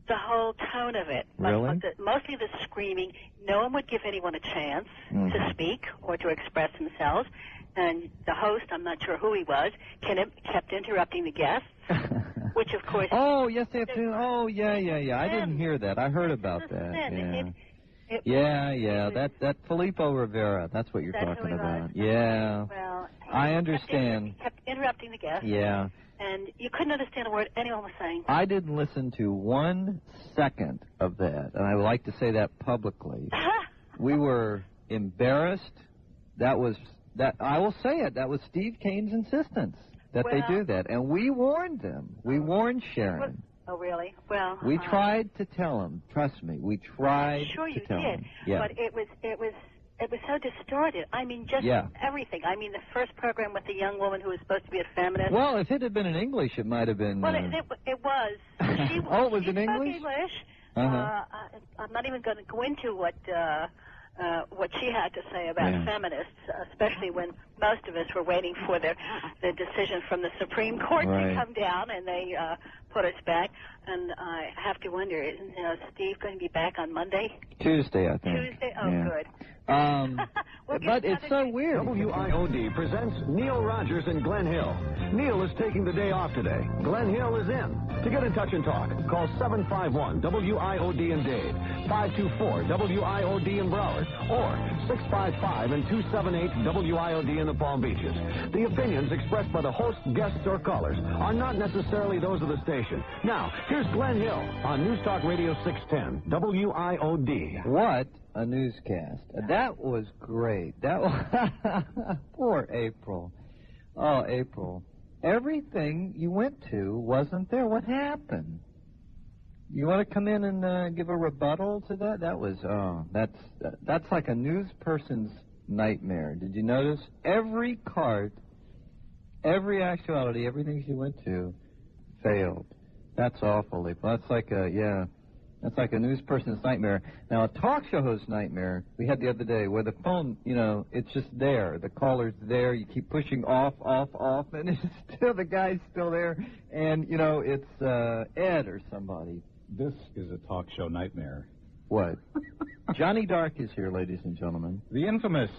The whole tone of it. Really? Mostly the screaming. No one would give anyone a chance to speak or to express themselves. And the host, I'm not sure who he was, kept interrupting the guests, which, of course... Oh, yes, they have to... Oh, yeah. I didn't hear that. I heard about that. Yeah. That Felipe Rivera, that's what you're talking about. Yeah. Well, I understand. Kept interrupting the guests. Yeah. And you couldn't understand a word anyone was saying. I didn't listen to 1 second of that, and I would like to say that publicly. We were embarrassed. I will say it. That was Steve Kane's insistence that they do that, and we warned them. We warned Sharon. Oh, really? Well, we tried to tell him. Trust me, we tried to tell him. Yeah. But it was so distorted. I mean, just everything. I mean, the first program with the young woman who was supposed to be a feminist. Well, if it had been in English, it might have been... Well, it was. She, it was in English? English. I'm not even going to go into what she had to say about feminists, especially when most of us were waiting for the decision from the Supreme Court to come down, and they put us back. And I have to wonder, isn't Steve going to be back on Monday? Tuesday, I think. Tuesday? Oh, good. But it's so weird. WIOD presents Neil Rogers and Glen Hill. Neil is taking the day off today. Glen Hill is in. To get in touch and talk, call 751-WIOD in Dade, 524-WIOD in Broward, or 655-278-WIOD in the Palm Beaches. The opinions expressed by the host, guests, or callers are not necessarily those of the station. Now, here's Glen Hill on News Talk Radio 610, WIOD. What a newscast. That was great. That was... Poor April. Oh, April. everything you went to wasn't there. What happened? You want to come in and give a rebuttal to that? That was, that's like a news person's nightmare. Did you notice? Every cart, every actuality, everything she went to failed. That's awful. That's like that's like a news person's nightmare. Now, a talk show host's nightmare we had the other day where the phone, it's just there. The caller's there. You keep pushing off, and it's still, the guy's still there. And, it's Ed or somebody. This is a talk show nightmare. What? Johnny Dark is here, ladies and gentlemen. The infamous.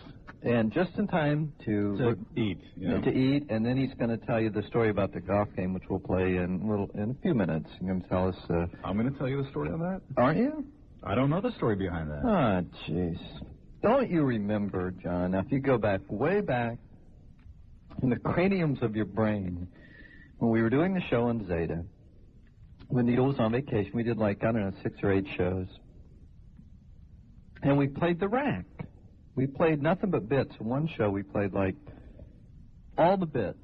And just in time to eat. To eat, and then he's going to tell you the story about the golf game, which we'll play in a few minutes. He's going to tell us. I'm going to tell you the story on that. Aren't you? I don't know the story behind that. Ah, jeez. Don't you remember, John? Now, if you go back, way back in the craniums of your brain, when we were doing the show on Zeta, when Neil was on vacation, we did 6 or 8 shows. And we played the rack. We played nothing but bits. In one show, we played, all the bits.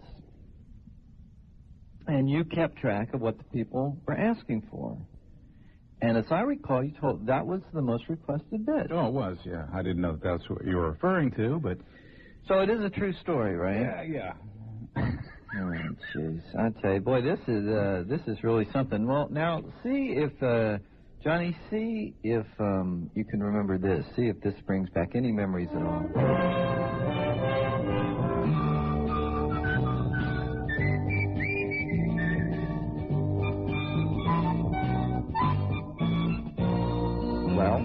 And you kept track of what the people were asking for. And as I recall, you told that was the most requested bit. Oh, it was, yeah. I didn't know if that's what you were referring to, but... So it is a true story, right? Yeah. Oh, jeez. I tell you, boy, this is really something. Well, now, see if... Johnny, see if you can remember this. See if this brings back any memories at all. Well?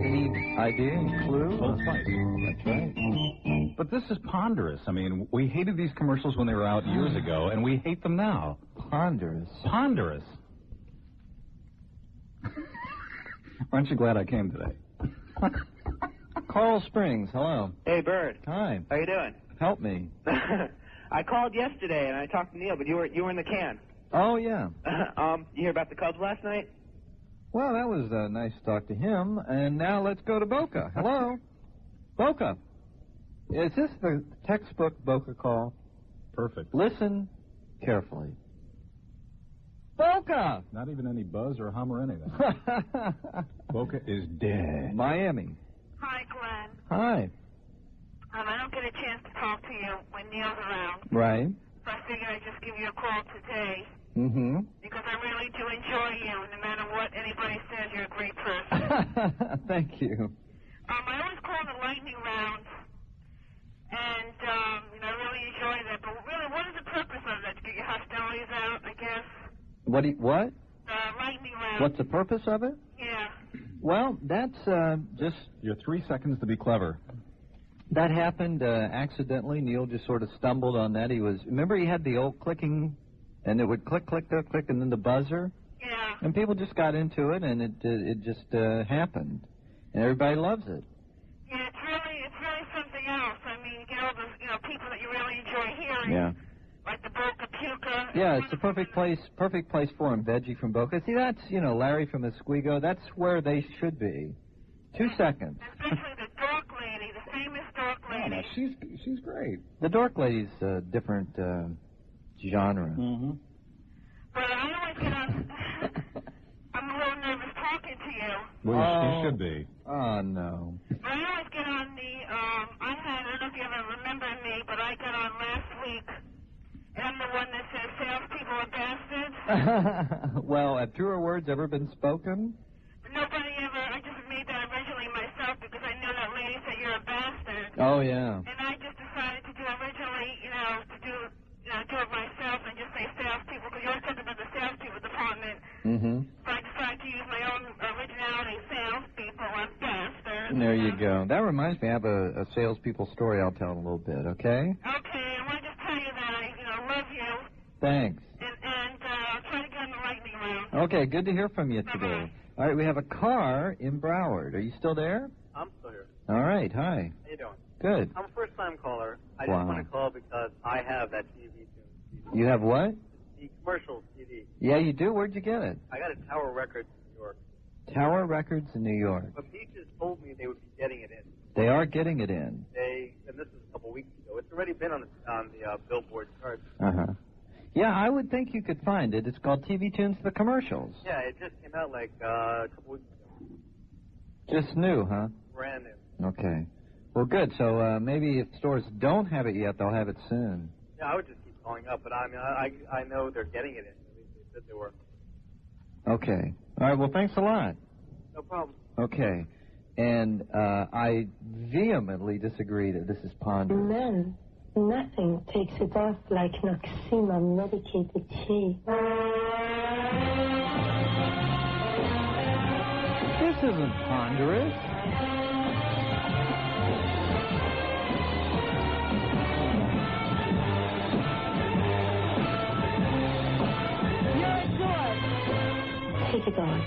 Any idea, any clue? Old Spice. That's right. But this is ponderous. I mean, we hated these commercials when they were out years ago, and we hate them now. Ponderous. Ponderous. Aren't you glad I came today? Carl Springs, hello. Hey, Bird. Hi. How you doing? Help me. I called yesterday and I talked to Neil, but you were in the can. Oh, yeah. You hear about the Cubs last night? Well, that was nice to talk to him. And now let's go to Boca. Hello. Boca. Is this the textbook Boca call? Perfect. Listen carefully. Boca! Not even any buzz or hum or anything. Boca is dead. Miami. Hi, Glenn. Hi. I don't get a chance to talk to you when Neil's around. Right. So I figured I'd just give you a call today. Mm-hmm. Because I really do enjoy you. No matter what anybody says, you're a great person. Thank you. I always call the lightning round. And, I really enjoy that. But really, what is the purpose of that? To get your hostilities out, I guess? What? Lightning round. What's the purpose of it? Yeah. Well, that's just... Your 3 seconds to be clever. That happened accidentally. Neil just sort of stumbled on that. Remember he had the old clicking, and it would click, click, click, click, and then the buzzer? Yeah. And people just got into it, and it just happened. And everybody loves it. Yeah, it's really something else. I mean, you get all the, people that you really enjoy hearing. Yeah. Like the Boca Puca. Yeah, it's the perfect place for him. Veggie from Boca. See, that's, Larry from Esquigo. That's where they should be. 2 seconds. Especially the dork lady, the famous dork lady. Oh, no, she's great. The dork lady's a different genre. Mm-hmm. But I always get on... I'm a little nervous talking to you. Well, you should be. Oh, no. But I always get on the... I don't know if you ever remember me, but I got on last week. And I'm the one that says salespeople are bastards. Well, have truer words ever been spoken? Nobody ever. I just made that originally myself because I know that lady said you're a bastard. Oh, yeah. And I just decided to do originally, to do it myself and just say salespeople because you always talk about the salespeople department. Mm-hmm. So I decided to use my own originality. Salespeople are bastards. There you go. That reminds me. I have a salespeople story I'll tell in a little bit. Okay. Okay. I want to just tell you that I, love you. Thanks. And I'll try to get on the lightning round. Okay. Good to hear from you today. All right, we have a car in Broward. Are you still there? I'm still here. All right, hi. How you doing? Good. I'm a first-time caller. I Wow. just want to call because I have that TV tune. You have what? The commercial CD CD. Yeah, you do? Where'd you get it? I got it at Tower Records in New York. Tower Records in New York. But Peaches told me they would be getting it in. They are getting it in. And this is a couple weeks ago. It's already been on the Billboard charts. Uh-huh. Yeah, I would think you could find it. It's called TV Tunes The Commercials. Yeah, it just came out like a couple weeks ago. Just new, huh? Brand new. Okay. Well, good. So maybe if stores don't have it yet, they'll have it soon. Yeah, I would just keep calling up, but I mean, I know they're getting it in. At least they said they were. Okay. All right, well, thanks a lot. No problem. Okay. And I vehemently disagree that this is Ponder. Man, nothing takes it off like Noxema medicated tea. This isn't ponderous. Take it off.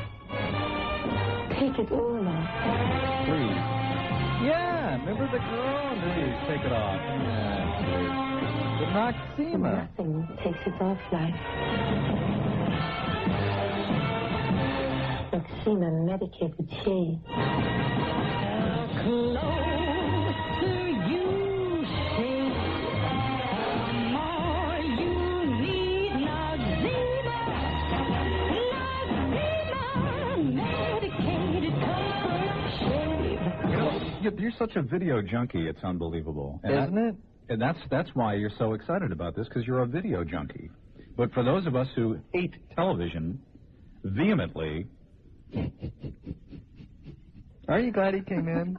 Take it all off. Please. Yeah, remember the girl? Please, take it off. Yeah, please. The Noxema. Nothing takes it off like Noxema medicated tea. Closer you stay, the more you need Noxema. You're such a video junkie, it's unbelievable. Isn't it? And that's why you're so excited about this, because you're a video junkie. But for those of us who hate television vehemently... Are you glad he came in?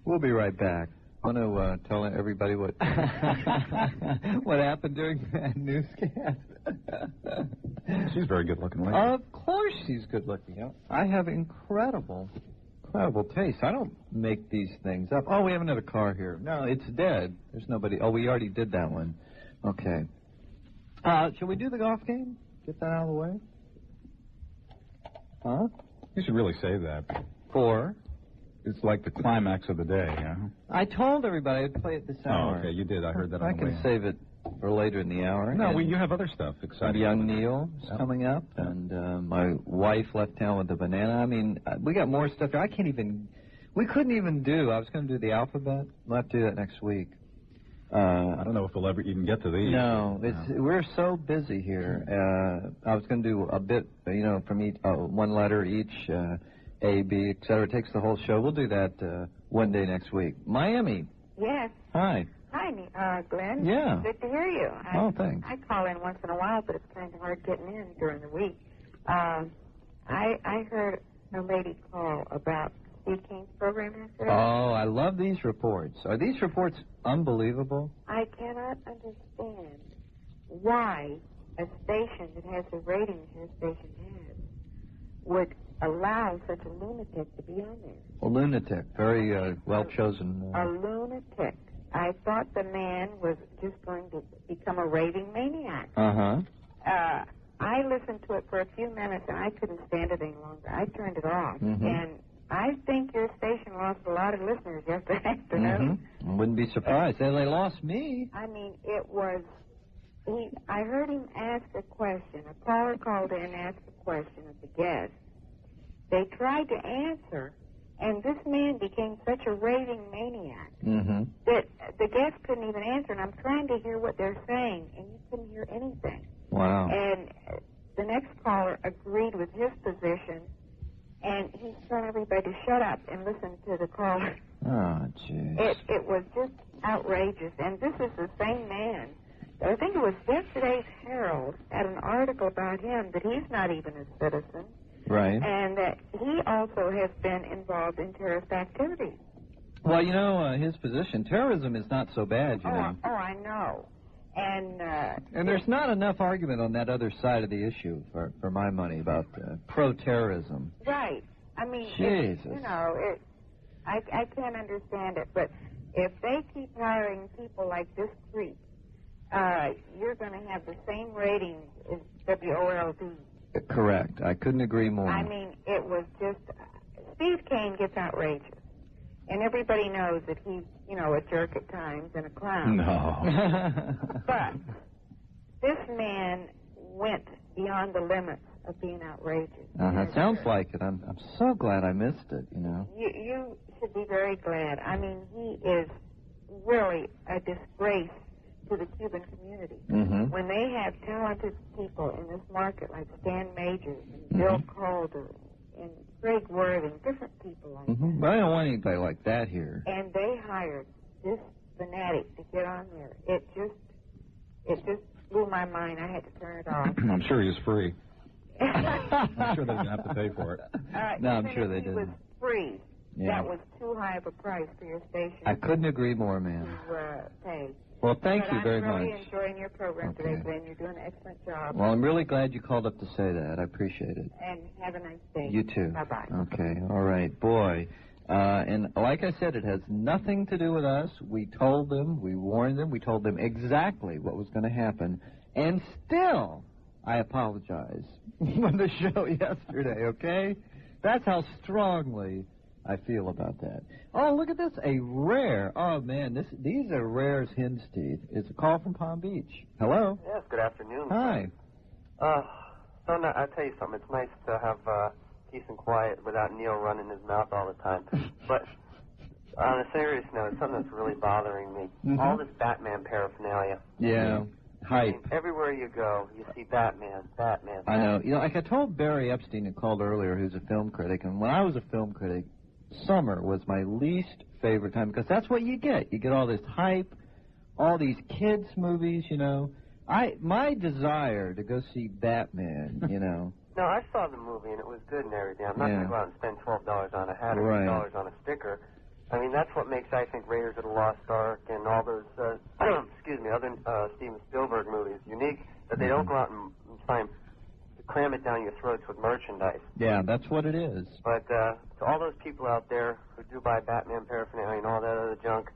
We'll be right back. I want to tell everybody what what happened during that newscast. She's very good-looking lady. Of course she's good-looking. I have incredible taste. I don't make these things up. Oh, we have another car here. No, it's dead. There's nobody. Oh, we already did that one. Okay. Shall we do the golf game? Get that out of the way? Huh? You should really say that. For? It's like the climax of the day, yeah? I told everybody I'd play it this hour. Oh, okay, you did. I heard that on I the way can save it for later in the hour. No, you have other stuff exciting. Young Neil is coming up, and my wife left town with a banana. I mean, we got more stuff. We couldn't even do. I was going to do the alphabet. We'll have to do that next week. I don't know if we'll ever even get to these. No, we're so busy here. I was going to do a bit, from each, one letter each, A, B, etc. It takes the whole show. We'll do that one day next week. Miami. Yes. Hi. Hi, Glenn. Yeah. Good to hear you. Thanks. I call in once in a while, but it's kind of hard getting in during the week. I heard a lady call about Steve Kane's program yesterday. Oh, I love these reports. Are these reports unbelievable? I cannot understand why a station that has the ratings your station has would allow such a lunatic to be on there. A lunatic. Very well-chosen. A lunatic. I thought the man was just going to become a raving maniac. Uh-huh. I listened to it for a few minutes, and I couldn't stand it any longer. I turned it off. Mm-hmm. And I think your station lost a lot of listeners yesterday afternoon. Mm-hmm. I wouldn't be surprised. They lost me. I mean, it was... I heard him ask a question. A caller called in and asked a question of the guest. They tried to answer, and this man became such a raving maniac that the guest couldn't even answer, and I'm trying to hear what they're saying, and you couldn't hear anything. Wow. And the next caller agreed with his position, and he's telling everybody to shut up and listen to the caller. Oh, jeez. It was just outrageous, and this is the same man. I think it was yesterday's Herald had an article about him that he's not even a citizen. Right. And that he also has been involved in terrorist activities. Well, his position, terrorism is not so bad, you know. Oh, I know. And there's not enough argument on that other side of the issue, for my money, about pro-terrorism. Right. I mean, Jesus. I can't understand it, but if they keep hiring people like this creep, you're going to have the same ratings as WOLD. Correct. I couldn't agree more. I mean, it was just... Steve Kane gets outrageous. And everybody knows that he's, a jerk at times and a clown. No. But this man went beyond the limits of being outrageous. It sounds like it. I'm so glad I missed it, you know. You should be very glad. I mean, he is really a disgrace to the Cuban community. When they have talented people in this market like Stan Majors and Bill Calder and Craig Worthing, different people like that. But I don't want anybody like that here. And they hired this fanatic to get on there. It just blew my mind. I had to turn it off. I'm sure he was free. I'm sure they didn't have to pay for it. All right, no, I'm sure they didn't. It was free. Yeah. That was too high of a price for your station. I couldn't agree more, ma'am. To pay. Well, thank you very much. I'm really enjoying your program today, Glenn. You're doing an excellent job. Well, I'm really glad you called up to say that. I appreciate it. And have a nice day. You too. Bye-bye. Okay, all right. Boy, and like I said, it has nothing to do with us. We told them, we warned them, we told them exactly what was going to happen. And still, I apologize on the show yesterday, okay? That's how strongly I feel about that. Oh, look at this, a rare. Oh, man, these are rare as hen's teeth. It's a call from Palm Beach. Hello? Yes, good afternoon. Hi. So now, I'll tell you something. It's nice to have peace and quiet without Neil running his mouth all the time. But on a serious note, something that's really bothering me. All this Batman paraphernalia. Yeah. Hype. I mean, everywhere you go, you see Batman. I know. You know, like I told Barry Epstein, who called earlier, who's a film critic, and when I was a film critic, summer was my least favorite time because that's what you get. You get all this hype, all these kids' movies, you know. My desire to go see Batman, you know. No, I saw the movie, and it was good and everything. I'm not going to go out and spend $12 on a hat or $8 on a sticker. I mean, that's what makes, I think, Raiders of the Lost Ark and all those, other Steven Spielberg movies unique, that they don't go out and try and cram it down your throats with merchandise. Yeah, that's what it is. But to all those people out there who do buy Batman paraphernalia and all that other junk,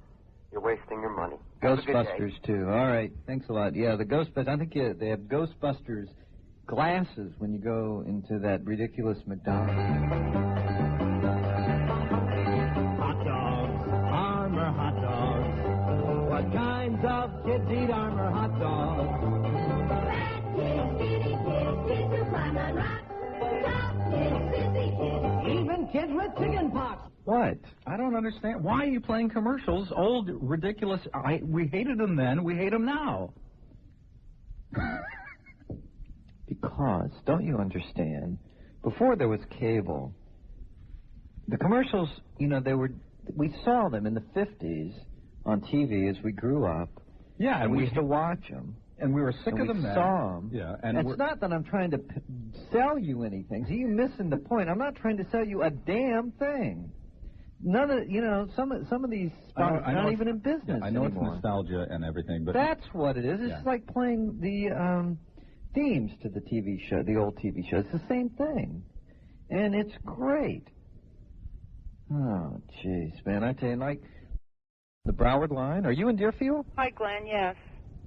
you're wasting your money. Ghostbusters, too. All right, thanks a lot. Yeah, the Ghostbusters, I think they have Ghostbusters glasses when you go into that ridiculous McDonald's. Armor hot dogs. What kinds of kids eat Armor hot dogs? Even kids with chicken pox. What? I don't understand. Why are you playing commercials? Old, ridiculous. We hated them then. We hate them now. Because, don't you understand, before there was cable, the commercials, you know, we saw them in the 50s on TV as we grew up. Yeah, and we used to watch them. And we were sick of them then. We saw them. Yeah, and it's not that I'm trying to sell you anything. So you're missing the point. I'm not trying to sell you a damn thing. None of, you know, some of these spots are not even in business I know anymore. It's nostalgia and everything, but that's what it is. It's like playing the themes to the TV show, the old TV show. It's the same thing, and it's great. Oh, jeez, man! I tell you, like the Broward line. Are you in Deerfield? Hi, Glenn. Yes.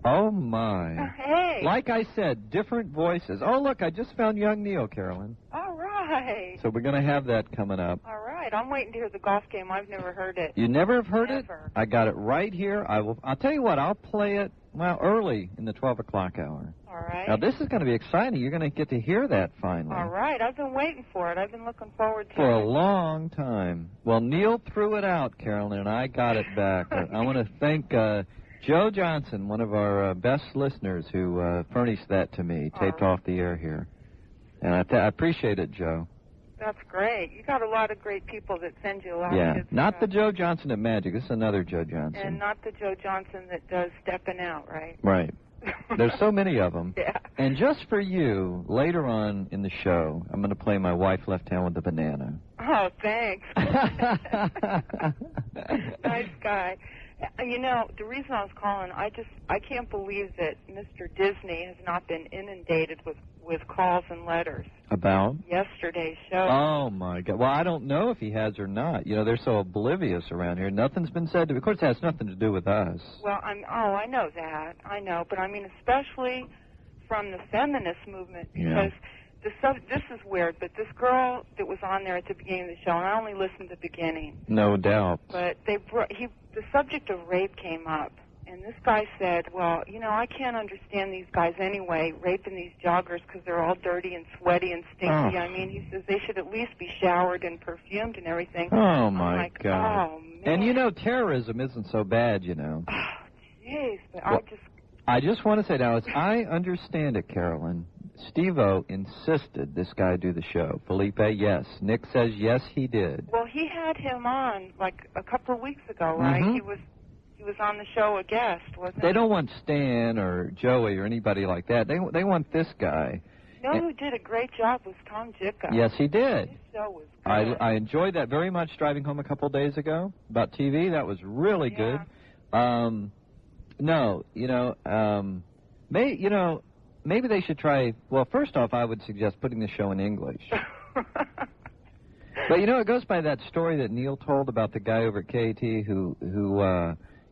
Oh my! Hey. Like I said, different voices. Oh, look! I just found young Neil, Carolyn. All right. So we're going to have that coming up. All right. I'm waiting to hear the golf game. I've never heard it. You never have heard Never. it? I got it right here. I'll tell you what. I'll play it early in the 12 o'clock hour. All right. Now this is going to be exciting. You're going to get to hear that finally. All right. I've been waiting for it. I've been looking forward to For it. a long time. Well, Neil threw it out, Carolyn, and I got it back. I want to thank Joe Johnson, one of our best listeners, who furnished that to me, taped off the air here. And I appreciate it, Joe. That's great. You got a lot of great people that send you a lot Yeah, of good not stuff. the Joe Johnson at Magic. This is another Joe Johnson. And not the Joe Johnson that does Stepping Out, right? Right. There's so many of them. Yeah. And just for you, later on in the show, I'm going to play My Wife Left Town with the Banana. Oh, thanks. Nice guy. You know, the reason I was calling, I can't believe that Mr. Disney has not been inundated with calls and letters. About? Yesterday's show. Oh, my God. Well, I don't know if he has or not. You know, they're so oblivious around here. Nothing's been said to me. Of course, it has nothing to do with us. Well, I know that. I know. But, I mean, especially from the feminist movement, because this is weird, but this girl that was on there at the beginning of the show, and I only listened to the beginning. No doubt. But the subject of rape came up, And this guy said, well, you know, I can't understand these guys anyway, raping these joggers because they're all dirty and sweaty and stinky. I mean, he says they should at least be showered and perfumed and everything. Oh, my God. Oh, man. And, you know, terrorism isn't so bad, you know. Jeez, but well, I just want to say now, as I understand it, Carolyn, Steve-O insisted this guy do the show. Felipe, yes. Nick says yes, he did. Well, he had him on, like, a couple of weeks ago, right? Mm-hmm. He was on the show a guest, wasn't he? They don't want Stan or Joey or anybody like that. They want this guy. You know who did a great job was Tom Jicka. Yes, he did. His show was good. I enjoyed that very much driving home a couple of days ago about TV. That was really good. No, you know, maybe they should try. Well, first off, I would suggest putting the show in English. But you know, it goes by that story that Neil told about the guy over at KAT who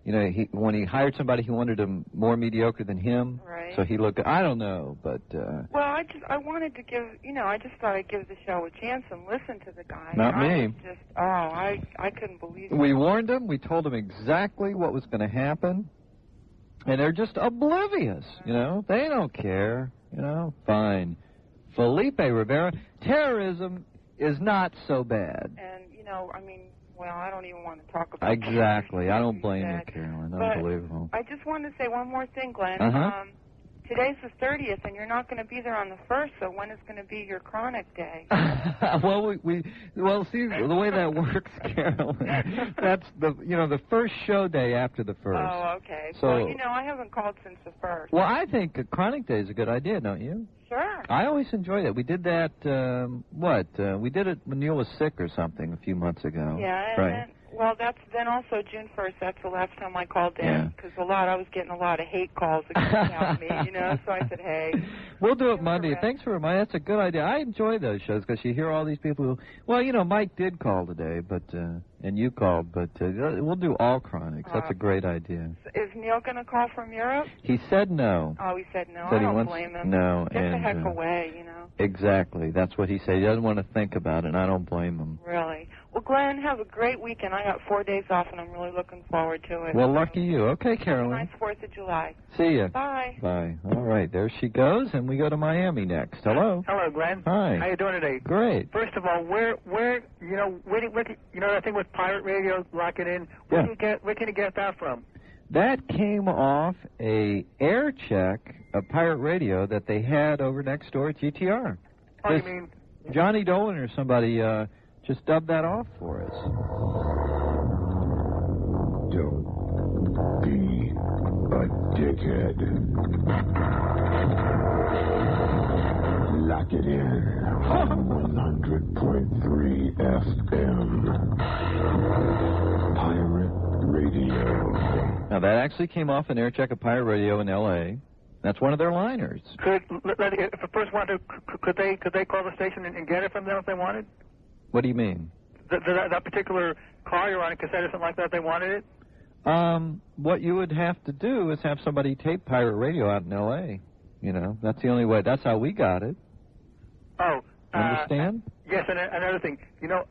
you know, when he hired somebody, he wanted him more mediocre than him. Right. So he looked. I don't know, but. Well, I wanted to give, you know, I just thought I'd give the show a chance and listen to the guy. Not me. I couldn't believe it. We warned him. We told him exactly what was going to happen. And they're just oblivious, you know. They don't care, you know. Fine. Felipe Rivera, terrorism is not so bad. And, you know, I mean, well, I don't even want to talk about exactly. I don't blame you, Carolyn. Unbelievable. I just wanted to say one more thing, Glenn. Uh-huh. Today's the 30th, and you're not going to be there on the 1st, so when is going to be your chronic day? Well, well, see, the way that works, Carolyn, that's the first show day after the 1st. Oh, okay. So, well, you know, I haven't called since the 1st. Well, I think a chronic day is a good idea, don't you? Sure. I always enjoy that. We did that, we did it when Neil was sick or something a few months ago. Yeah, right. And well, that's then also June 1st. That's the last time I called in because I was getting a lot of hate calls against me, you know. So I said, hey, we'll do it Monday. Thanks for reminding. That's a good idea. I enjoy those shows because you hear all these people who, well, you know, Mike did call today, but and you called, but we'll do all chronics. That's a great idea. Is Neil going to call from Europe? He said no. Oh, he said no. Said I don't blame him. No, just a heck away, you know. Exactly. That's what he said. He doesn't want to think about it, and I don't blame him. Really. Well, Glenn, have a great weekend. I got 4 days off, and I'm really looking forward to it. Well, lucky you. Okay, Carolyn. Nice 4th of July. See ya. Bye. Bye. All right, there she goes, and we go to Miami next. Hello. Hello, Glenn. Hi. How you doing today? Great. First of all, where you know that thing with pirate radio, lock it in. Where can you get that from? That came off a air check of pirate radio that they had over next door at GTR. Oh, you mean Johnny Dolan or somebody just dubbed that off for us. Don't be a dickhead. Lock it in. 100.3 FM. Pirate Radio. Now, that actually came off an air check of pirate radio in L.A. That's one of their liners. If the person wanted to, could they call the station and get it from them if they wanted? What do you mean? That particular car you're on a cassette or something like that, they wanted it? What you would have to do is have somebody tape pirate radio out in L.A. You know, that's the only way. That's how we got it. Oh. Understand? Yes, and another thing. You know,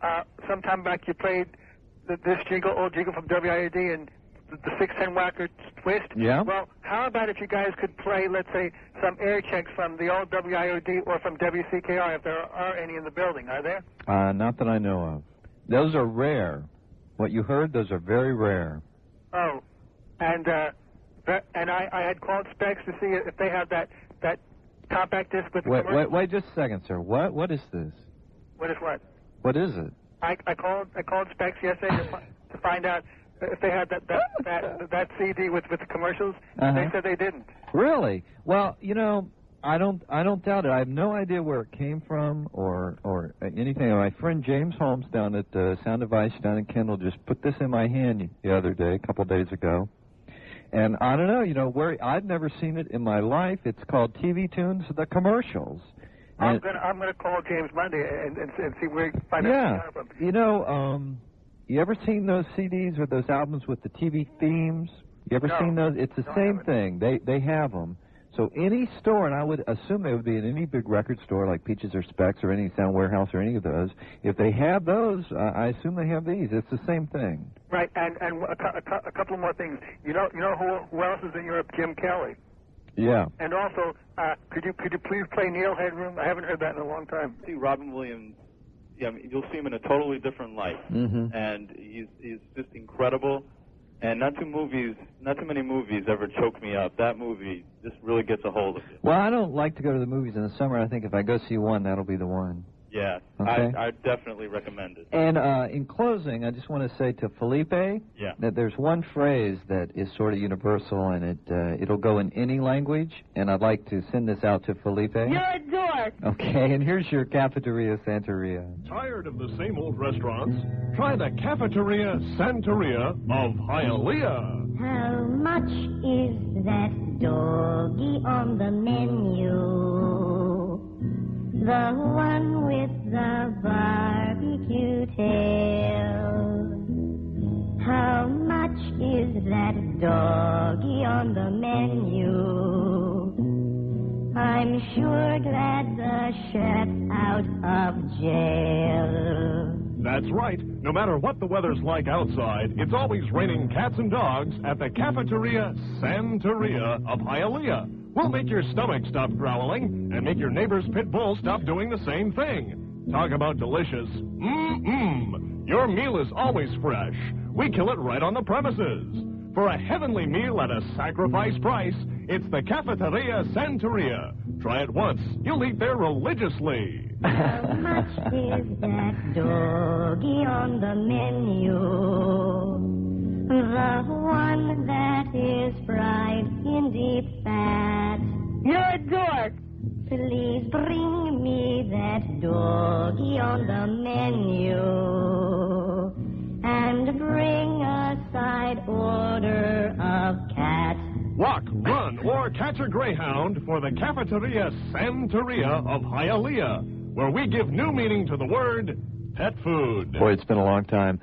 sometime back you played this old jingle from WIOD and the 610 Whacker twist. Yeah. Well, how about if you guys could play, let's say, some air checks from the old WIOD or from WCKR, if there are any in the building? Are there? Not that I know of. Those are rare. What you heard, those are very rare. Oh, and I had called Specs to see if they have that compact disc with. Wait just a second, sir. What is this? What is what? What is it? I called Specs yesterday to find out if they had that CD with the commercials. They said they didn't. Really? Well, you know, I don't doubt it. I have no idea where it came from or anything. My friend James Holmes down at Sound Device down in Kendall just put this in my hand the other day, a couple days ago. And I don't know, you know, I've never seen it in my life. It's called TV Tunes, the commercials. I'm gonna call James Monday and see where you find out from. You know, you ever seen those CDs or those albums with the TV themes? You ever seen those? It's the same thing. They have them. So any store, and I would assume they would be in any big record store like Peaches or Specs or any Sound Warehouse or any of those. If they have those, I assume they have these. It's the same thing. Right, and a couple more things. You know who else is in Europe? Jim Kelly. Yeah. And also, could you please play Neil Headroom? I haven't heard that in a long time. See Robin Williams. Yeah, I mean, you'll see him in a totally different light, and he's just incredible. And not too many movies ever choke me up. That movie just really gets a hold of you. Well, I don't like to go to the movies in the summer. I think if I go see one, that'll be the one. Yeah, okay. I definitely recommend it. And in closing, I just want to say to Felipe that there's one phrase that is sort of universal, and it'll go in any language, and I'd like to send this out to Felipe. You're a dork. Okay, and here's your Cafeteria Santeria. Tired of the same old restaurants? Try the Cafeteria Santeria of Hialeah. How much is that doggy on the menu? The one with the barbecue tail. How much is that doggy on the menu? I'm sure glad the chef's out of jail. That's right. No matter what the weather's like outside, it's always raining cats and dogs at the Cafeteria Santeria of Hialeah. We'll make your stomach stop growling and make your neighbor's pit bull stop doing the same thing. Talk about delicious. Your meal is always fresh. We kill it right on the premises. For a heavenly meal at a sacrifice price, it's the Cafeteria Santeria. Try it once. You'll eat there religiously. How much is that doggy on the menu? The one that is fried in deep fat. You're a dork. Please bring me that doggy on the menu. And bring a side order of cat. Walk, run, or catch a greyhound for the Cafeteria Santeria of Hialeah, where we give new meaning to the word pet food. Boy, it's been a long time.